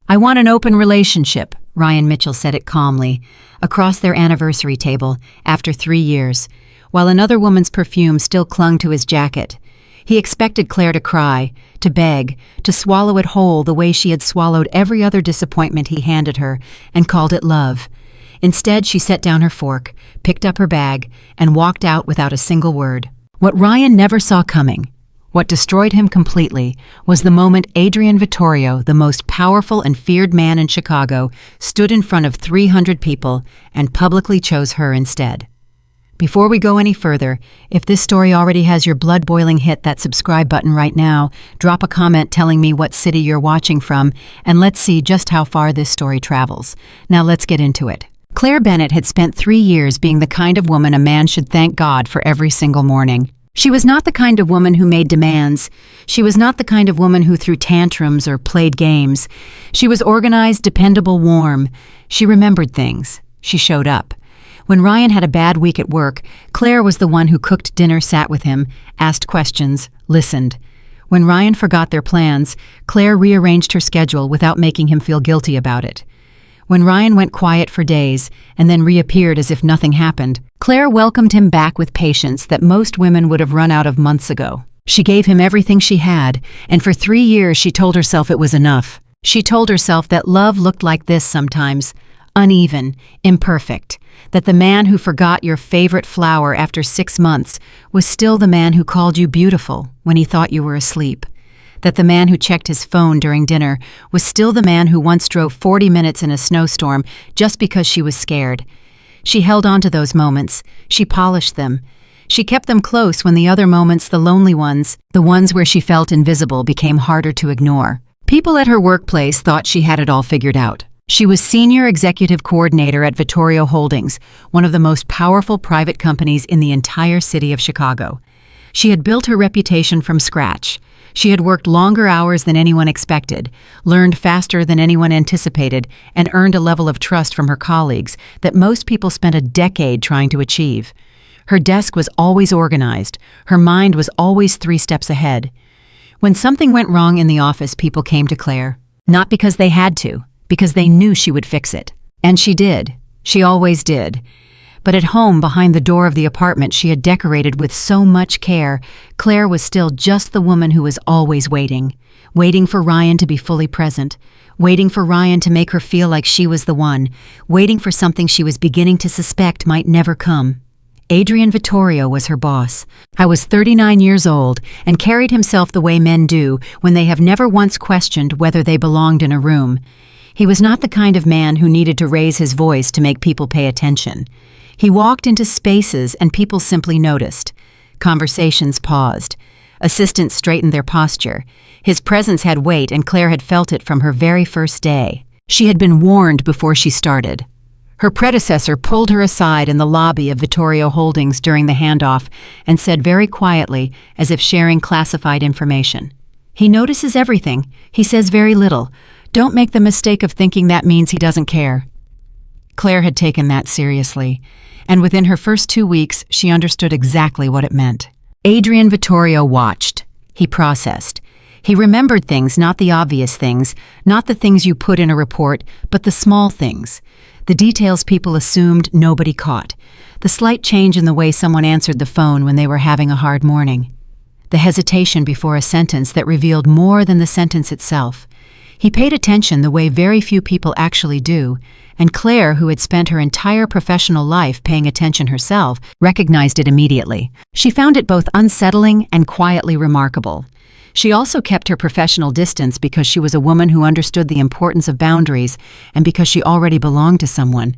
"I want an open relationship," Ryan Mitchell said it calmly, across their anniversary table, after 3 years, while another woman's perfume still clung to his jacket. He expected Claire to cry, to beg, to swallow it whole the way she had swallowed every other disappointment he handed her, and called it love. Instead, she set down her fork, picked up her bag, and walked out without a single word. What Ryan never saw coming, what destroyed him completely, was the moment Adrian Vittorio, the most powerful and feared man in Chicago, stood in front of 300 people and publicly chose her instead. Before we go any further, if this story already has your blood boiling, hit that subscribe button right now, drop a comment telling me what city you're watching from, and let's see just how far this story travels. Now let's get into it. Claire Bennett had spent 3 years being the kind of woman a man should thank God for every single morning. She was not the kind of woman who made demands. She was not the kind of woman who threw tantrums or played games. She was organized, dependable, warm. She remembered things. She showed up. When Ryan had a bad week at work, Claire was the one who cooked dinner, sat with him, asked questions, listened. When Ryan forgot their plans, Claire rearranged her schedule without making him feel guilty about it. When Ryan went quiet for days and then reappeared as if nothing happened, Claire welcomed him back with patience that most women would have run out of months ago. She gave him everything she had, and for 3 years she told herself it was enough. She told herself that love looked like this sometimes, uneven, imperfect, that the man who forgot your favorite flower after 6 months was still the man who called you beautiful when he thought you were asleep, that the man who checked his phone during dinner was still the man who once drove 40 minutes in a snowstorm just because she was scared. She held on to those moments. She polished them. She kept them close when the other moments, the lonely ones, the ones where she felt invisible, became harder to ignore. People at her workplace thought she had it all figured out. She was senior executive coordinator at Vittorio Holdings, one of the most powerful private companies in the entire city of Chicago. She had built her reputation from scratch. She had worked longer hours than anyone expected, learned faster than anyone anticipated, and earned a level of trust from her colleagues that most people spent a decade trying to achieve. Her desk was always organized. Her mind was always 3 steps ahead. When something went wrong in the office, people came to Claire, not because they had to, because they knew she would fix it. And she did. She always did. But at home, behind the door of the apartment she had decorated with so much care, Claire was still just the woman who was always waiting. Waiting for Ryan to be fully present. Waiting for Ryan to make her feel like she was the one. Waiting for something she was beginning to suspect might never come. Adrian Vittorio was her boss. I was 39 years old and carried himself the way men do when they have never once questioned whether they belonged in a room. He was not the kind of man who needed to raise his voice to make people pay attention. He walked into spaces and people simply noticed. Conversations paused. Assistants straightened their posture. His presence had weight, and Claire had felt it from her very first day. She had been warned before she started. Her predecessor pulled her aside in the lobby of Vittorio Holdings during the handoff and said very quietly, as if sharing classified information, "He notices everything. He says very little. Don't make the mistake of thinking that means he doesn't care." Claire had taken that seriously, and within her first 2 weeks, she understood exactly what it meant. Adrian Vittorio watched. He processed. He remembered things, not the obvious things, not the things you put in a report, but the small things. The details people assumed nobody caught. The slight change in the way someone answered the phone when they were having a hard morning. The hesitation before a sentence that revealed more than the sentence itself. He paid attention the way very few people actually do, and Claire, who had spent her entire professional life paying attention herself, recognized it immediately. She found it both unsettling and quietly remarkable. She also kept her professional distance because she was a woman who understood the importance of boundaries and because she already belonged to someone.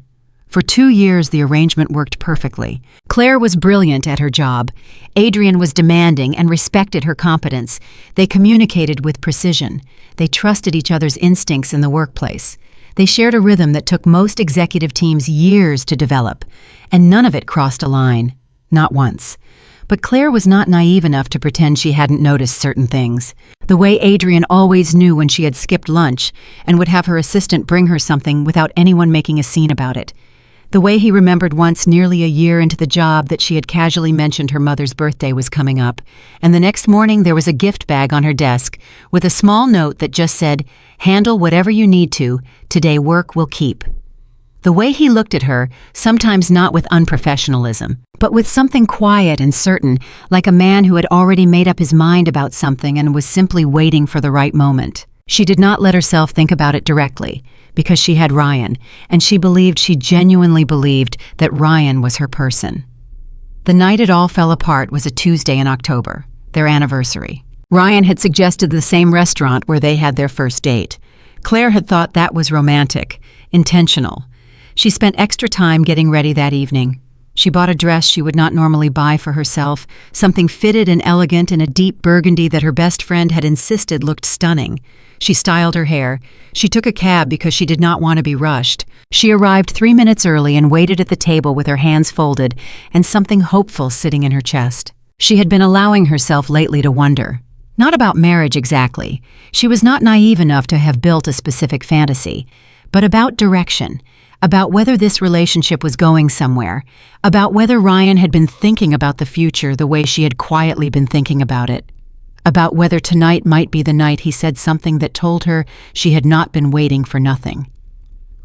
For 2 years, the arrangement worked perfectly. Claire was brilliant at her job. Adrian was demanding and respected her competence. They communicated with precision. They trusted each other's instincts in the workplace. They shared a rhythm that took most executive teams years to develop, and none of it crossed a line. Not once. But Claire was not naive enough to pretend she hadn't noticed certain things. The way Adrian always knew when she had skipped lunch and would have her assistant bring her something without anyone making a scene about it. The way he remembered once, nearly a year into the job, that she had casually mentioned her mother's birthday was coming up, and the next morning there was a gift bag on her desk with a small note that just said, "Handle whatever you need to, today work will keep." The way he looked at her, sometimes not with unprofessionalism, but with something quiet and certain, like a man who had already made up his mind about something and was simply waiting for the right moment. She did not let herself think about it directly, because she had Ryan, and she genuinely believed that Ryan was her person. The night it all fell apart was a Tuesday in October, their anniversary. Ryan had suggested the same restaurant where they had their first date. Claire had thought that was romantic, intentional. She spent extra time getting ready that evening. She bought a dress she would not normally buy for herself, something fitted and elegant in a deep burgundy that her best friend had insisted looked stunning. She styled her hair. She took a cab because she did not want to be rushed. She arrived 3 minutes early and waited at the table with her hands folded and something hopeful sitting in her chest. She had been allowing herself lately to wonder. Not about marriage exactly. She was not naive enough to have built a specific fantasy, but about direction. About whether this relationship was going somewhere, about whether Ryan had been thinking about the future the way she had quietly been thinking about it, about whether tonight might be the night he said something that told her she had not been waiting for nothing.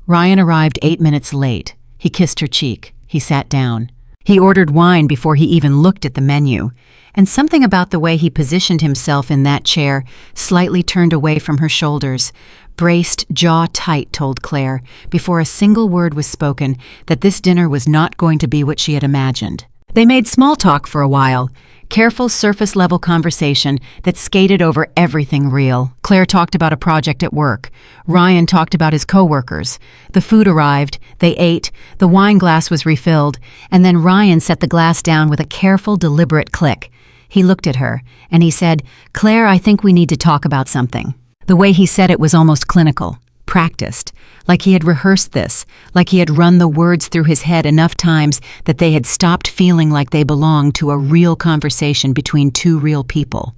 Ryan arrived 8 minutes late. He kissed her cheek. He sat down. He ordered wine before he even looked at the menu, and something about the way he positioned himself in that chair, slightly turned away from her shoulders, braced, jaw tight, told Claire, before a single word was spoken, that this dinner was not going to be what she had imagined. They made small talk for a while, careful surface-level conversation that skated over everything real. Claire talked about a project at work. Ryan talked about his co-workers. The food arrived, they ate, the wine glass was refilled, and then Ryan set the glass down with a careful, deliberate click. He looked at her, and he said, "Claire, I think we need to talk about something." The way he said it was almost clinical, practiced, like he had rehearsed this, like he had run the words through his head enough times that they had stopped feeling like they belonged to a real conversation between two real people.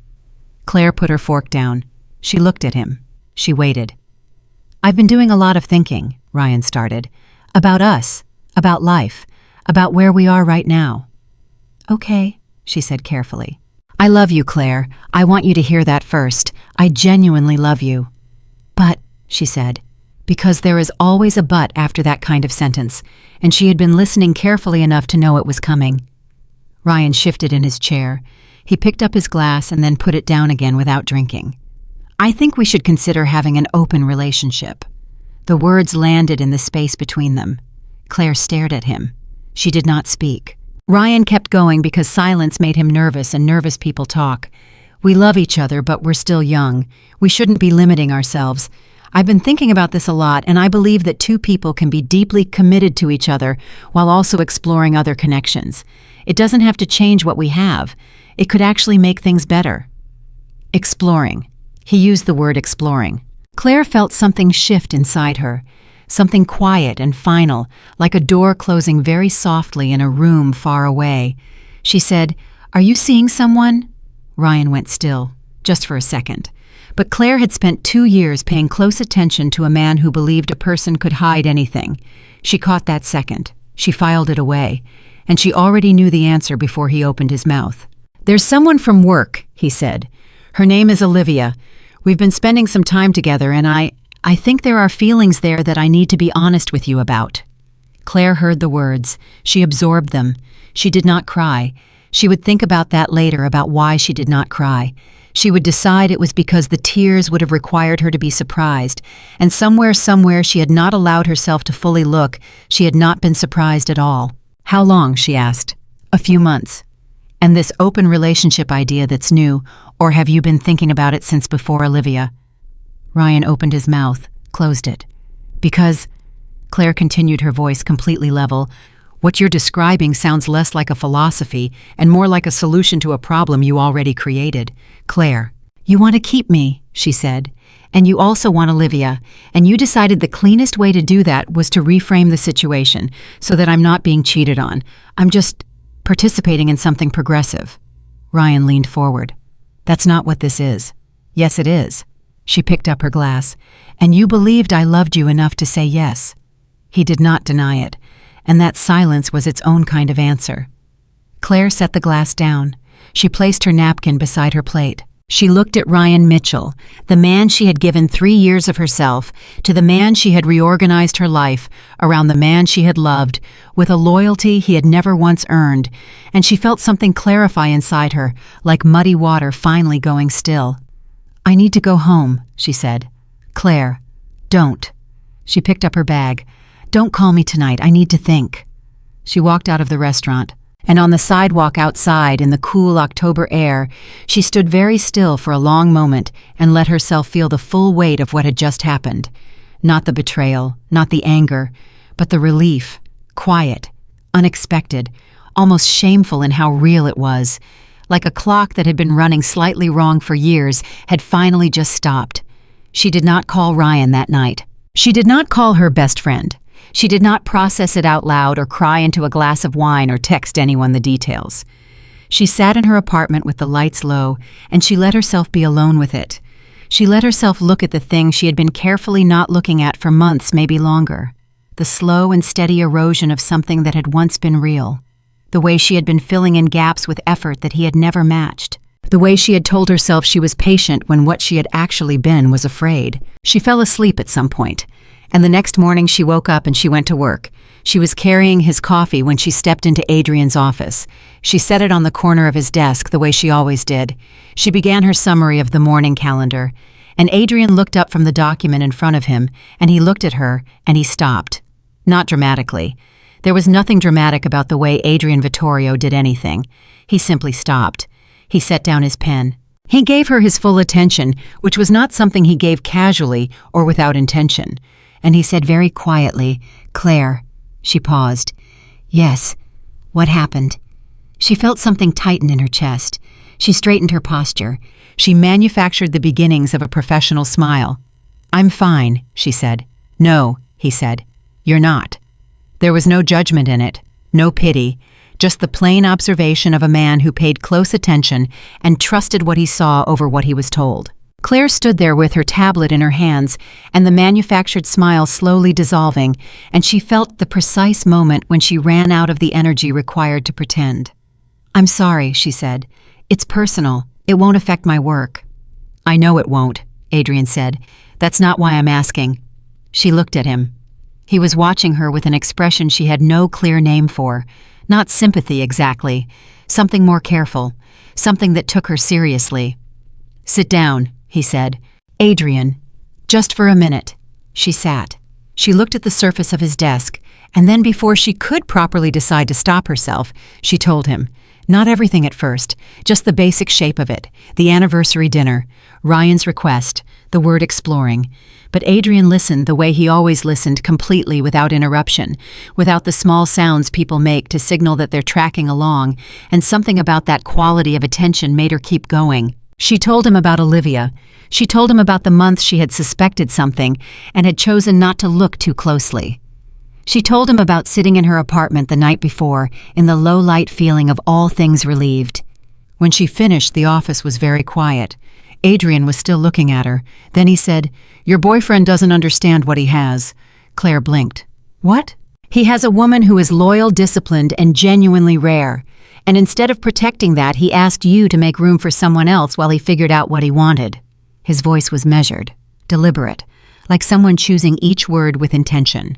Claire put her fork down. She looked at him. She waited. "I've been doing a lot of thinking," Ryan started, "about us, about life, about where we are right now." "Okay," she said carefully. "I love you, Claire. I want you to hear that first. I genuinely love you." "But," she said, because there is always a but after that kind of sentence, and she had been listening carefully enough to know it was coming. Ryan shifted in his chair. He picked up his glass and then put it down again without drinking. "I think we should consider having an open relationship." The words landed in the space between them. Claire stared at him. She did not speak. Ryan kept going because silence made him nervous, and nervous people talk. "We love each other, but we're still young. We shouldn't be limiting ourselves. I've been thinking about this a lot, and I believe that two people can be deeply committed to each other while also exploring other connections. It doesn't have to change what we have. It could actually make things better." Exploring. He used the word exploring. Claire felt something shift inside her. Something quiet and final, like a door closing very softly in a room far away. She said, "Are you seeing someone?" Ryan went still, just for a second. But Claire had spent 2 years paying close attention to a man who believed a person could hide anything. She caught that second. She filed it away, and she already knew the answer before he opened his mouth. "There's someone from work," he said. "Her name is Olivia. We've been spending some time together, and I think there are feelings there that I need to be honest with you about." Claire heard the words. She absorbed them. She did not cry. She would think about that later, about why she did not cry. She would decide it was because the tears would have required her to be surprised, and somewhere she had not allowed herself to fully look. She had not been surprised at all. "How long?" she asked. "A few months." "And this open relationship idea that's new, or have you been thinking about it since before Olivia?" Ryan opened his mouth, closed it. "Because," Claire continued, her voice completely level, "what you're describing sounds less like a philosophy and more like a solution to a problem you already created. Claire, you want to keep me," she said, "and you also want Olivia, and you decided the cleanest way to do that was to reframe the situation so that I'm not being cheated on. I'm just participating in something progressive." Ryan leaned forward. "That's not what this is." "Yes, it is." She picked up her glass. "And you believed I loved you enough to say yes." He did not deny it. and that silence was its own kind of answer. Claire set the glass down. She placed her napkin beside her plate. She looked at Ryan Mitchell, the man she had given 3 years of herself, to the man she had reorganized her life around the man she had loved, with a loyalty he had never once earned, and she felt something clarify inside her, like muddy water finally going still. "I need to go home," she said. "Claire, don't." She picked up her bag. "Don't call me tonight, I need to think." She walked out of the restaurant, and on the sidewalk outside in the cool October air, she stood very still for a long moment and let herself feel the full weight of what had just happened. Not the betrayal, not the anger, but the relief, quiet, unexpected, almost shameful in how real it was. Like a clock that had been running slightly wrong for years had finally just stopped. She did not call Ryan that night. She did not call her best friend. She did not process it out loud or cry into a glass of wine or text anyone the details. She sat in her apartment with the lights low, and she let herself be alone with it. She let herself look at the thing she had been carefully not looking at for months, maybe longer. The slow and steady erosion of something that had once been real. The way she had been filling in gaps with effort that he had never matched. The way she had told herself she was patient when what she had actually been was afraid. She fell asleep at some point, and the next morning she woke up and she went to work. She was carrying his coffee when she stepped into Adrian's office. She set it on the corner of his desk the way she always did. She began her summary of the morning calendar, and Adrian looked up from the document in front of him, and he looked at her, and he stopped. Not dramatically. There was nothing dramatic about the way Adrian Vittorio did anything. He simply stopped. He set down his pen. He gave her his full attention, which was not something he gave casually or without intention. And he said very quietly, "Claire." She paused. "Yes. What happened?" She felt something tighten in her chest. She straightened her posture. She manufactured the beginnings of a professional smile. "I'm fine," she said. "No," he said. "You're not." There was no judgment in it, no pity, just the plain observation of a man who paid close attention and trusted what he saw over what he was told. Claire stood there with her tablet in her hands and the manufactured smile slowly dissolving, and she felt the precise moment when she ran out of the energy required to pretend. "I'm sorry," she said. "It's personal. It won't affect my work." "I know it won't," Adrian said. "That's not why I'm asking." She looked at him. He was watching her with an expression she had no clear name for. Not sympathy exactly. Something more careful. Something that took her seriously. "Sit down," he said. "Adrian, just for a minute." She sat. She looked at the surface of his desk, and then before she could properly decide to stop herself, she told him. Not everything at first, just the basic shape of it, the anniversary dinner, Ryan's request, the word exploring. But Adrian listened the way he always listened, completely without interruption, without the small sounds people make to signal that they're tracking along, and something about that quality of attention made her keep going. She told him about Olivia. She told him about the month she had suspected something and had chosen not to look too closely. She told him about sitting in her apartment the night before in the low-light feeling of all things relieved. When she finished, the office was very quiet. Adrian was still looking at her. Then he said, "Your boyfriend doesn't understand what he has." Claire blinked. "What?" "He has a woman who is loyal, disciplined, and genuinely rare. And instead of protecting that, he asked you to make room for someone else while he figured out what he wanted." His voice was measured, deliberate, like someone choosing each word with intention.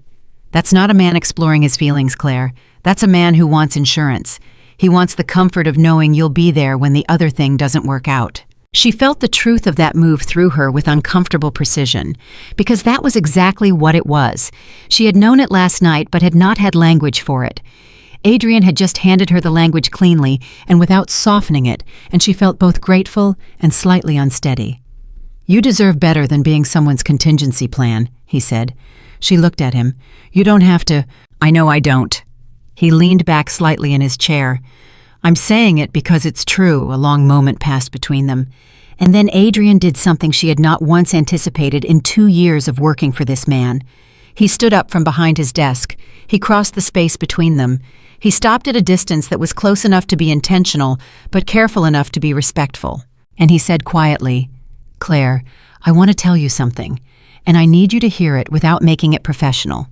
"That's not a man exploring his feelings, Claire. That's a man who wants insurance. He wants the comfort of knowing you'll be there when the other thing doesn't work out." She felt the truth of that move through her with uncomfortable precision, because that was exactly what it was. She had known it last night but had not had language for it. Adrian had just handed her the language cleanly and without softening it, and she felt both grateful and slightly unsteady. "You deserve better than being someone's contingency plan," he said. She looked at him. "You don't have to." "I know I don't." He leaned back slightly in his chair. "I'm saying it because it's true." A long moment passed between them. And then Adrian did something she had not once anticipated in 2 years of working for this man. He stood up from behind his desk. He crossed the space between them. He stopped at a distance that was close enough to be intentional, but careful enough to be respectful. And he said quietly, "Claire, I want to tell you something, and I need you to hear it without making it professional."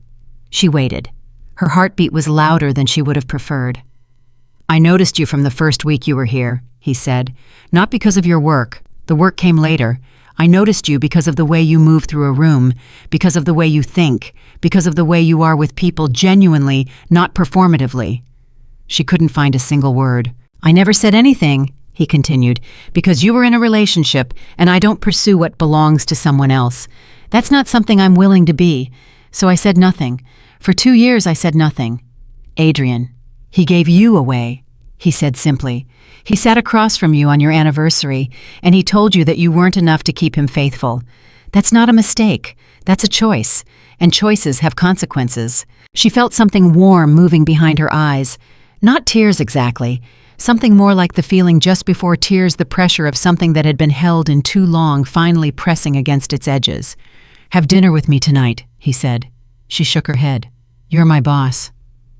She waited. Her heartbeat was louder than she would have preferred. "I noticed you from the first week you were here," he said. "Not because of your work. The work came later. I noticed you because of the way you move through a room, because of the way you think, because of the way you are with people genuinely, not performatively." She couldn't find a single word. "I never said anything," he continued, "because you were in a relationship and I don't pursue what belongs to someone else. That's not something I'm willing to be. So I said nothing. For 2 years I said nothing. Adrian, he gave you away," he said simply. "He sat across from you on your anniversary, and he told you that you weren't enough to keep him faithful. That's not a mistake. That's a choice, and choices have consequences." She felt something warm moving behind her eyes. Not tears exactly. Something more like the feeling just before tears, the pressure of something that had been held in too long finally pressing against its edges. "Have dinner with me tonight," he said. She shook her head. "You're my boss."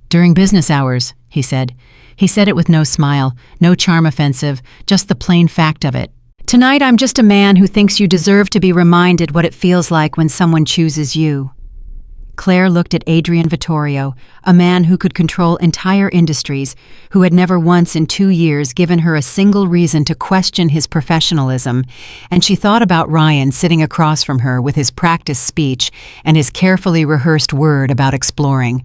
"During business hours," he said. He said it with no smile, no charm offensive, just the plain fact of it. "Tonight I'm just a man who thinks you deserve to be reminded what it feels like when someone chooses you." Claire looked at Adrian Vittorio, a man who could control entire industries, who had never once in 2 years given her a single reason to question his professionalism, and she thought about Ryan sitting across from her with his practiced speech and his carefully rehearsed word about exploring.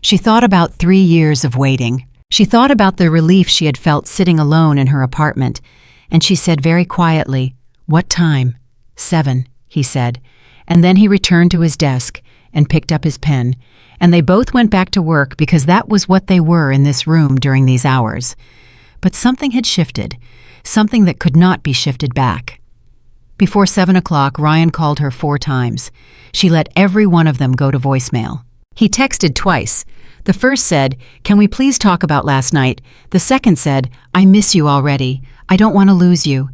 She thought about 3 years of waiting. She thought about the relief she had felt sitting alone in her apartment, and she said very quietly, "What time?" "7," he said, and then he returned to his desk and picked up his pen, and they both went back to work because that was what they were in this room during these hours. But something had shifted, something that could not be shifted back. Before 7 o'clock, Ryan called her 4 times. She let every one of them go to voicemail. He texted twice. The first said, "Can we please talk about last night?" The second said, "I miss you already. I don't want to lose you."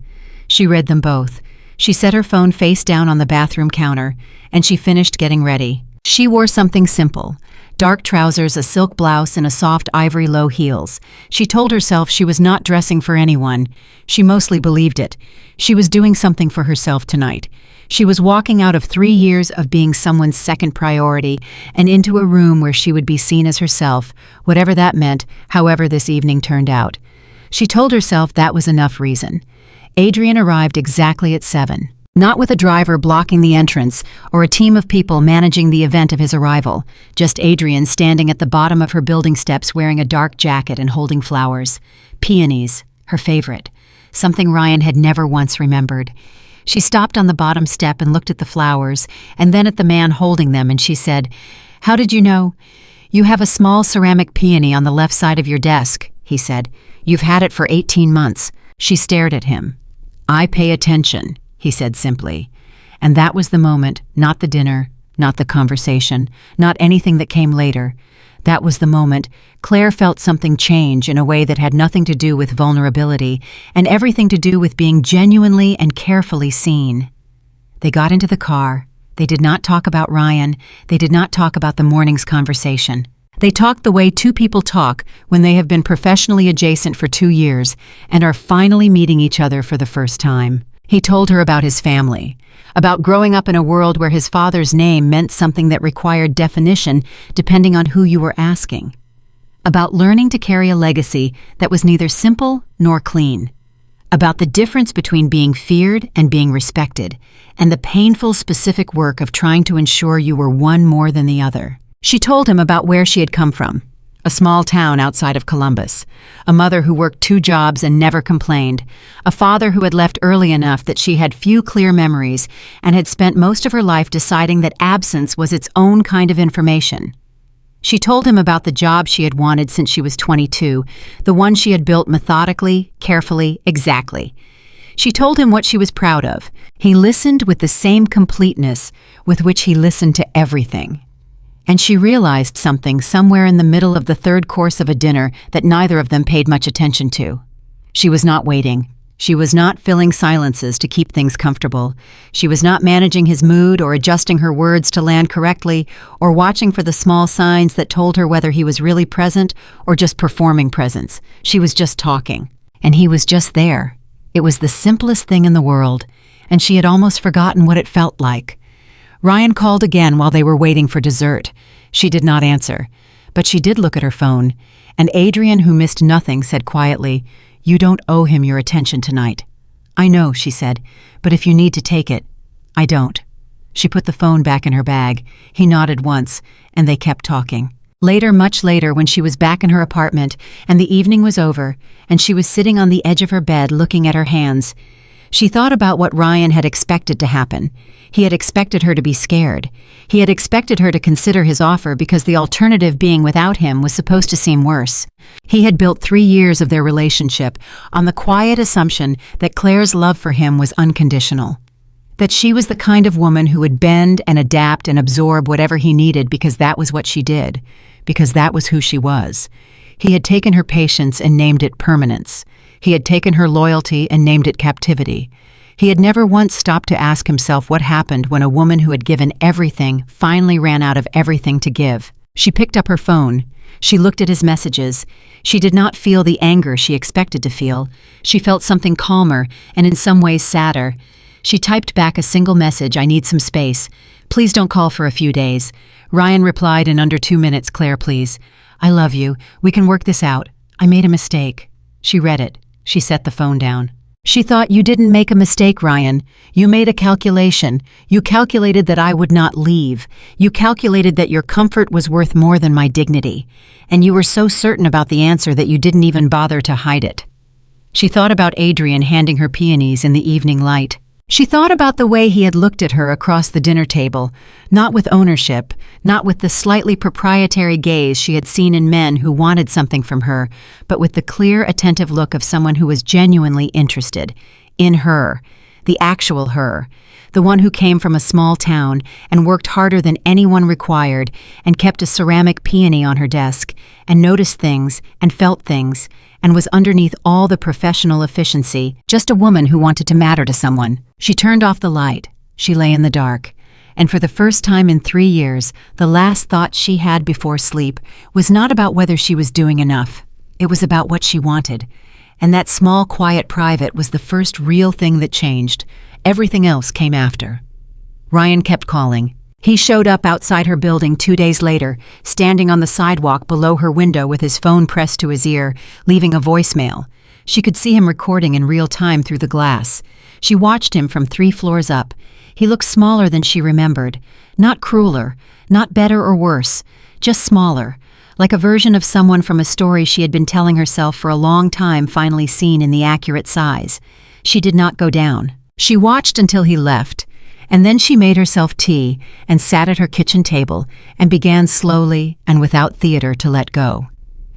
She read them both. She set her phone face down on the bathroom counter, and she finished getting ready. She wore something simple: dark trousers, a silk blouse, and a soft ivory low heels. She told herself she was not dressing for anyone. She mostly believed it. She was doing something for herself tonight. She was walking out of 3 years of being someone's second priority and into a room where she would be seen as herself, whatever that meant, however this evening turned out. She told herself that was enough reason. Adrian arrived exactly at 7. Not with a driver blocking the entrance or a team of people managing the event of his arrival, just Adrian standing at the bottom of her building steps wearing a dark jacket and holding flowers. Peonies, her favorite, something Ryan had never once remembered. She stopped on the bottom step and looked at the flowers, and then at the man holding them, and she said, "How did you know?" "You have a small ceramic peony on the left side of your desk," he said. "You've had it for 18 months. She stared at him. "I pay attention," he said simply. And that was the moment, not the dinner, not the conversation, not anything that came later. That was the moment Claire felt something change in a way that had nothing to do with vulnerability and everything to do with being genuinely and carefully seen. They got into the car. They did not talk about Ryan. They did not talk about the morning's conversation. They talked the way 2 people talk when they have been professionally adjacent for 2 years and are finally meeting each other for the first time. He told her about his family, about growing up in a world where his father's name meant something that required definition depending on who you were asking, about learning to carry a legacy that was neither simple nor clean, about the difference between being feared and being respected, and the painful specific work of trying to ensure you were one more than the other. She told him about where she had come from. A small town outside of Columbus, a mother who worked 2 jobs and never complained, a father who had left early enough that she had few clear memories and had spent most of her life deciding that absence was its own kind of information. She told him about the job she had wanted since she was 22, the one she had built methodically, carefully, exactly. She told him what she was proud of. He listened with the same completeness with which he listened to everything. And she realized something somewhere in the middle of the 3rd course of a dinner that neither of them paid much attention to. She was not waiting. She was not filling silences to keep things comfortable. She was not managing his mood or adjusting her words to land correctly or watching for the small signs that told her whether he was really present or just performing presence. She was just talking. And he was just there. It was the simplest thing in the world, and she had almost forgotten what it felt like. Ryan called again while they were waiting for dessert. She did not answer. But she did look at her phone, and Adrian, who missed nothing, said quietly, "You don't owe him your attention tonight." "I know," she said, "but if you need to take it, I don't." She put the phone back in her bag. He nodded once, and they kept talking. Later, much later, when she was back in her apartment, and the evening was over, and she was sitting on the edge of her bed looking at her hands, she thought about what Ryan had expected to happen. He had expected her to be scared. He had expected her to consider his offer because the alternative, being without him, was supposed to seem worse. He had built 3 years of their relationship on the quiet assumption that Claire's love for him was unconditional, that she was the kind of woman who would bend and adapt and absorb whatever he needed because that was what she did, because that was who she was. He had taken her patience and named it permanence. He had taken her loyalty and named it captivity. He had never once stopped to ask himself what happened when a woman who had given everything finally ran out of everything to give. She picked up her phone. She looked at his messages. She did not feel the anger she expected to feel. She felt something calmer and in some ways sadder. She typed back a single message, "I need some space. Please don't call for a few days." Ryan replied in under 2 minutes, "Claire, please. I love you. We can work this out. I made a mistake." She read it. She set the phone down. She thought, "You didn't make a mistake, Ryan. You made a calculation. You calculated that I would not leave. You calculated that your comfort was worth more than my dignity. And you were so certain about the answer that you didn't even bother to hide it." She thought about Adrian handing her peonies in the evening light. She thought about the way he had looked at her across the dinner table, not with ownership, not with the slightly proprietary gaze she had seen in men who wanted something from her, but with the clear, attentive look of someone who was genuinely interested in her, the actual her, the one who came from a small town and worked harder than anyone required and kept a ceramic peony on her desk and noticed things and felt things and was underneath all the professional efficiency, just a woman who wanted to matter to someone. She turned off the light. She lay in the dark. And for the first time in 3 years, the last thought she had before sleep was not about whether she was doing enough. It was about what she wanted. And that small, quiet private was the first real thing that changed. Everything else came after. Ryan kept calling. He showed up outside her building 2 days later, standing on the sidewalk below her window with his phone pressed to his ear, leaving a voicemail. She could see him recording in real time through the glass. She watched him from 3 floors up. He looked smaller than she remembered. Not crueler, not better or worse, just smaller, like a version of someone from a story she had been telling herself for a long time, finally seen in the accurate size. She did not go down. She watched until he left, and then she made herself tea and sat at her kitchen table and began slowly and without theater to let go.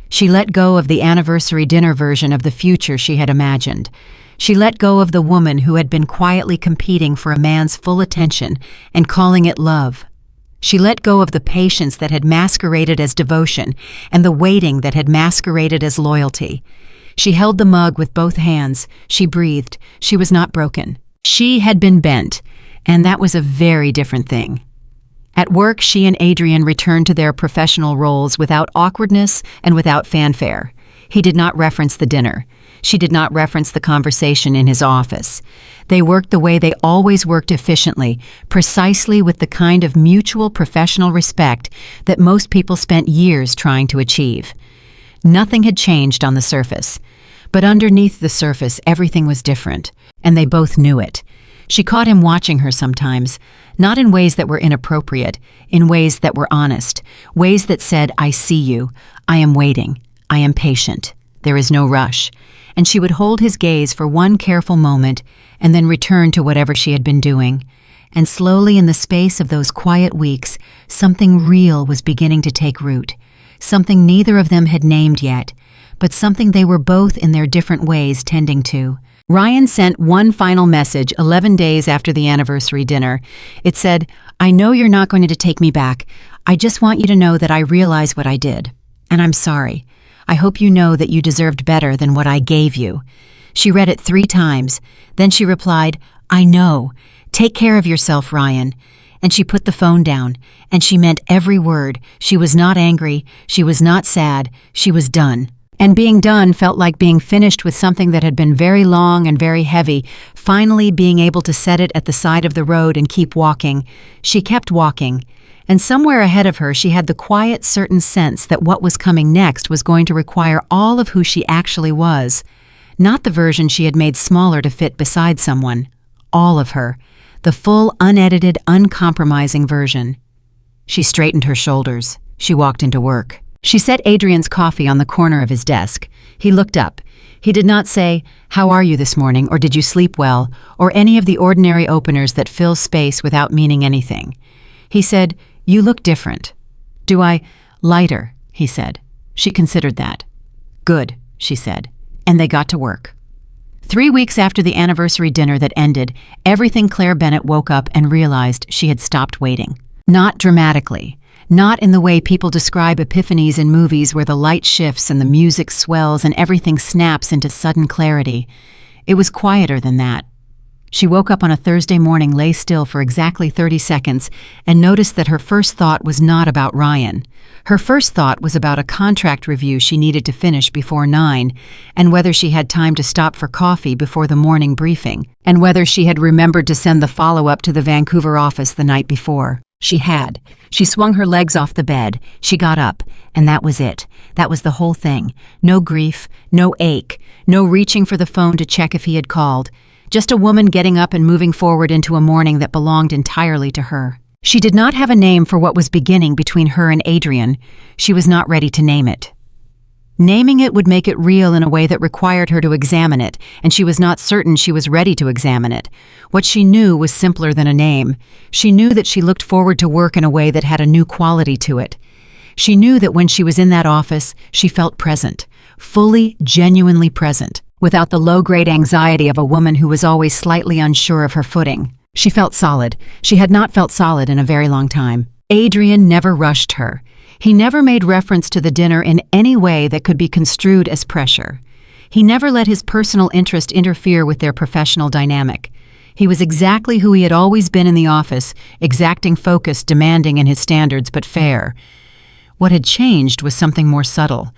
She let go of the anniversary dinner version of the future she had imagined. She let go of the woman who had been quietly competing for a man's full attention and calling it love. She let go of the patience that had masqueraded as devotion and the waiting that had masqueraded as loyalty. She held the mug with both hands. She breathed. She was not broken. She had been bent, and that was a very different thing. At work, she and Adrian returned to their professional roles without awkwardness and without fanfare. He did not reference the dinner. She did not reference the conversation in his office. They worked the way they always worked, efficiently, precisely with the kind of mutual professional respect that most people spent years trying to achieve. Nothing had changed on the surface, but underneath the surface everything was different, and they both knew it. She caught him watching her sometimes, not in ways that were inappropriate, in ways that were honest, ways that said, "I see you, I am waiting, I am patient, there is no rush." And she would hold his gaze for one careful moment and then return to whatever she had been doing. And slowly, in the space of those quiet weeks, something real was beginning to take root, something neither of them had named yet, but something they were both in their different ways tending to. Ryan sent one final message 11 days after the anniversary dinner. It said, "I know you're not going to take me back. I just want you to know that I realize what I did. And I'm sorry. I hope you know that you deserved better than what I gave you." She read it 3 times. Then she replied, "I know. Take care of yourself, Ryan." And she put the phone down, and she meant every word. She was not angry. She was not sad. She was done. And being done felt like being finished with something that had been very long and very heavy, finally being able to set it at the side of the road and keep walking. She kept walking, and somewhere ahead of her she had the quiet, certain sense that what was coming next was going to require all of who she actually was. Not the version she had made smaller to fit beside someone. All of her. The full, unedited, uncompromising version. She straightened her shoulders. She walked into work. She set Adrian's coffee on the corner of his desk. He looked up. He did not say, "How are you this morning?" or "Did you sleep well?" or any of the ordinary openers that fill space without meaning anything. He said, "You look different." "Do I?" "Lighter," he said. She considered that. "Good," she said. And they got to work. 3 weeks after the anniversary dinner that ended, everything Claire Bennett woke up and realized she had stopped waiting. Not dramatically. Not in the way people describe epiphanies in movies where the light shifts and the music swells and everything snaps into sudden clarity. It was quieter than that. She woke up on a Thursday morning, lay still for exactly 30 seconds, and noticed that her first thought was not about Ryan. Her first thought was about a contract review she needed to finish before 9, and whether she had time to stop for coffee before the morning briefing, and whether she had remembered to send the follow-up to the Vancouver office the night before. She had. She swung her legs off the bed. She got up, and that was it. That was the whole thing. No grief, no ache, no reaching for the phone to check if he had called. Just a woman getting up and moving forward into a morning that belonged entirely to her. She did not have a name for what was beginning between her and Adrian. She was not ready to name it. Naming it would make it real in a way that required her to examine it, and she was not certain she was ready to examine it. What she knew was simpler than a name. She knew that she looked forward to work in a way that had a new quality to it. She knew that when she was in that office, she felt present, fully, genuinely present, without the low-grade anxiety of a woman who was always slightly unsure of her footing. She felt solid. She had not felt solid in a very long time. Adrian never rushed her. He never made reference to the dinner in any way that could be construed as pressure. He never let his personal interest interfere with their professional dynamic. He was exactly who he had always been in the office, exacting focus, demanding in his standards, but fair. What had changed was something more subtle.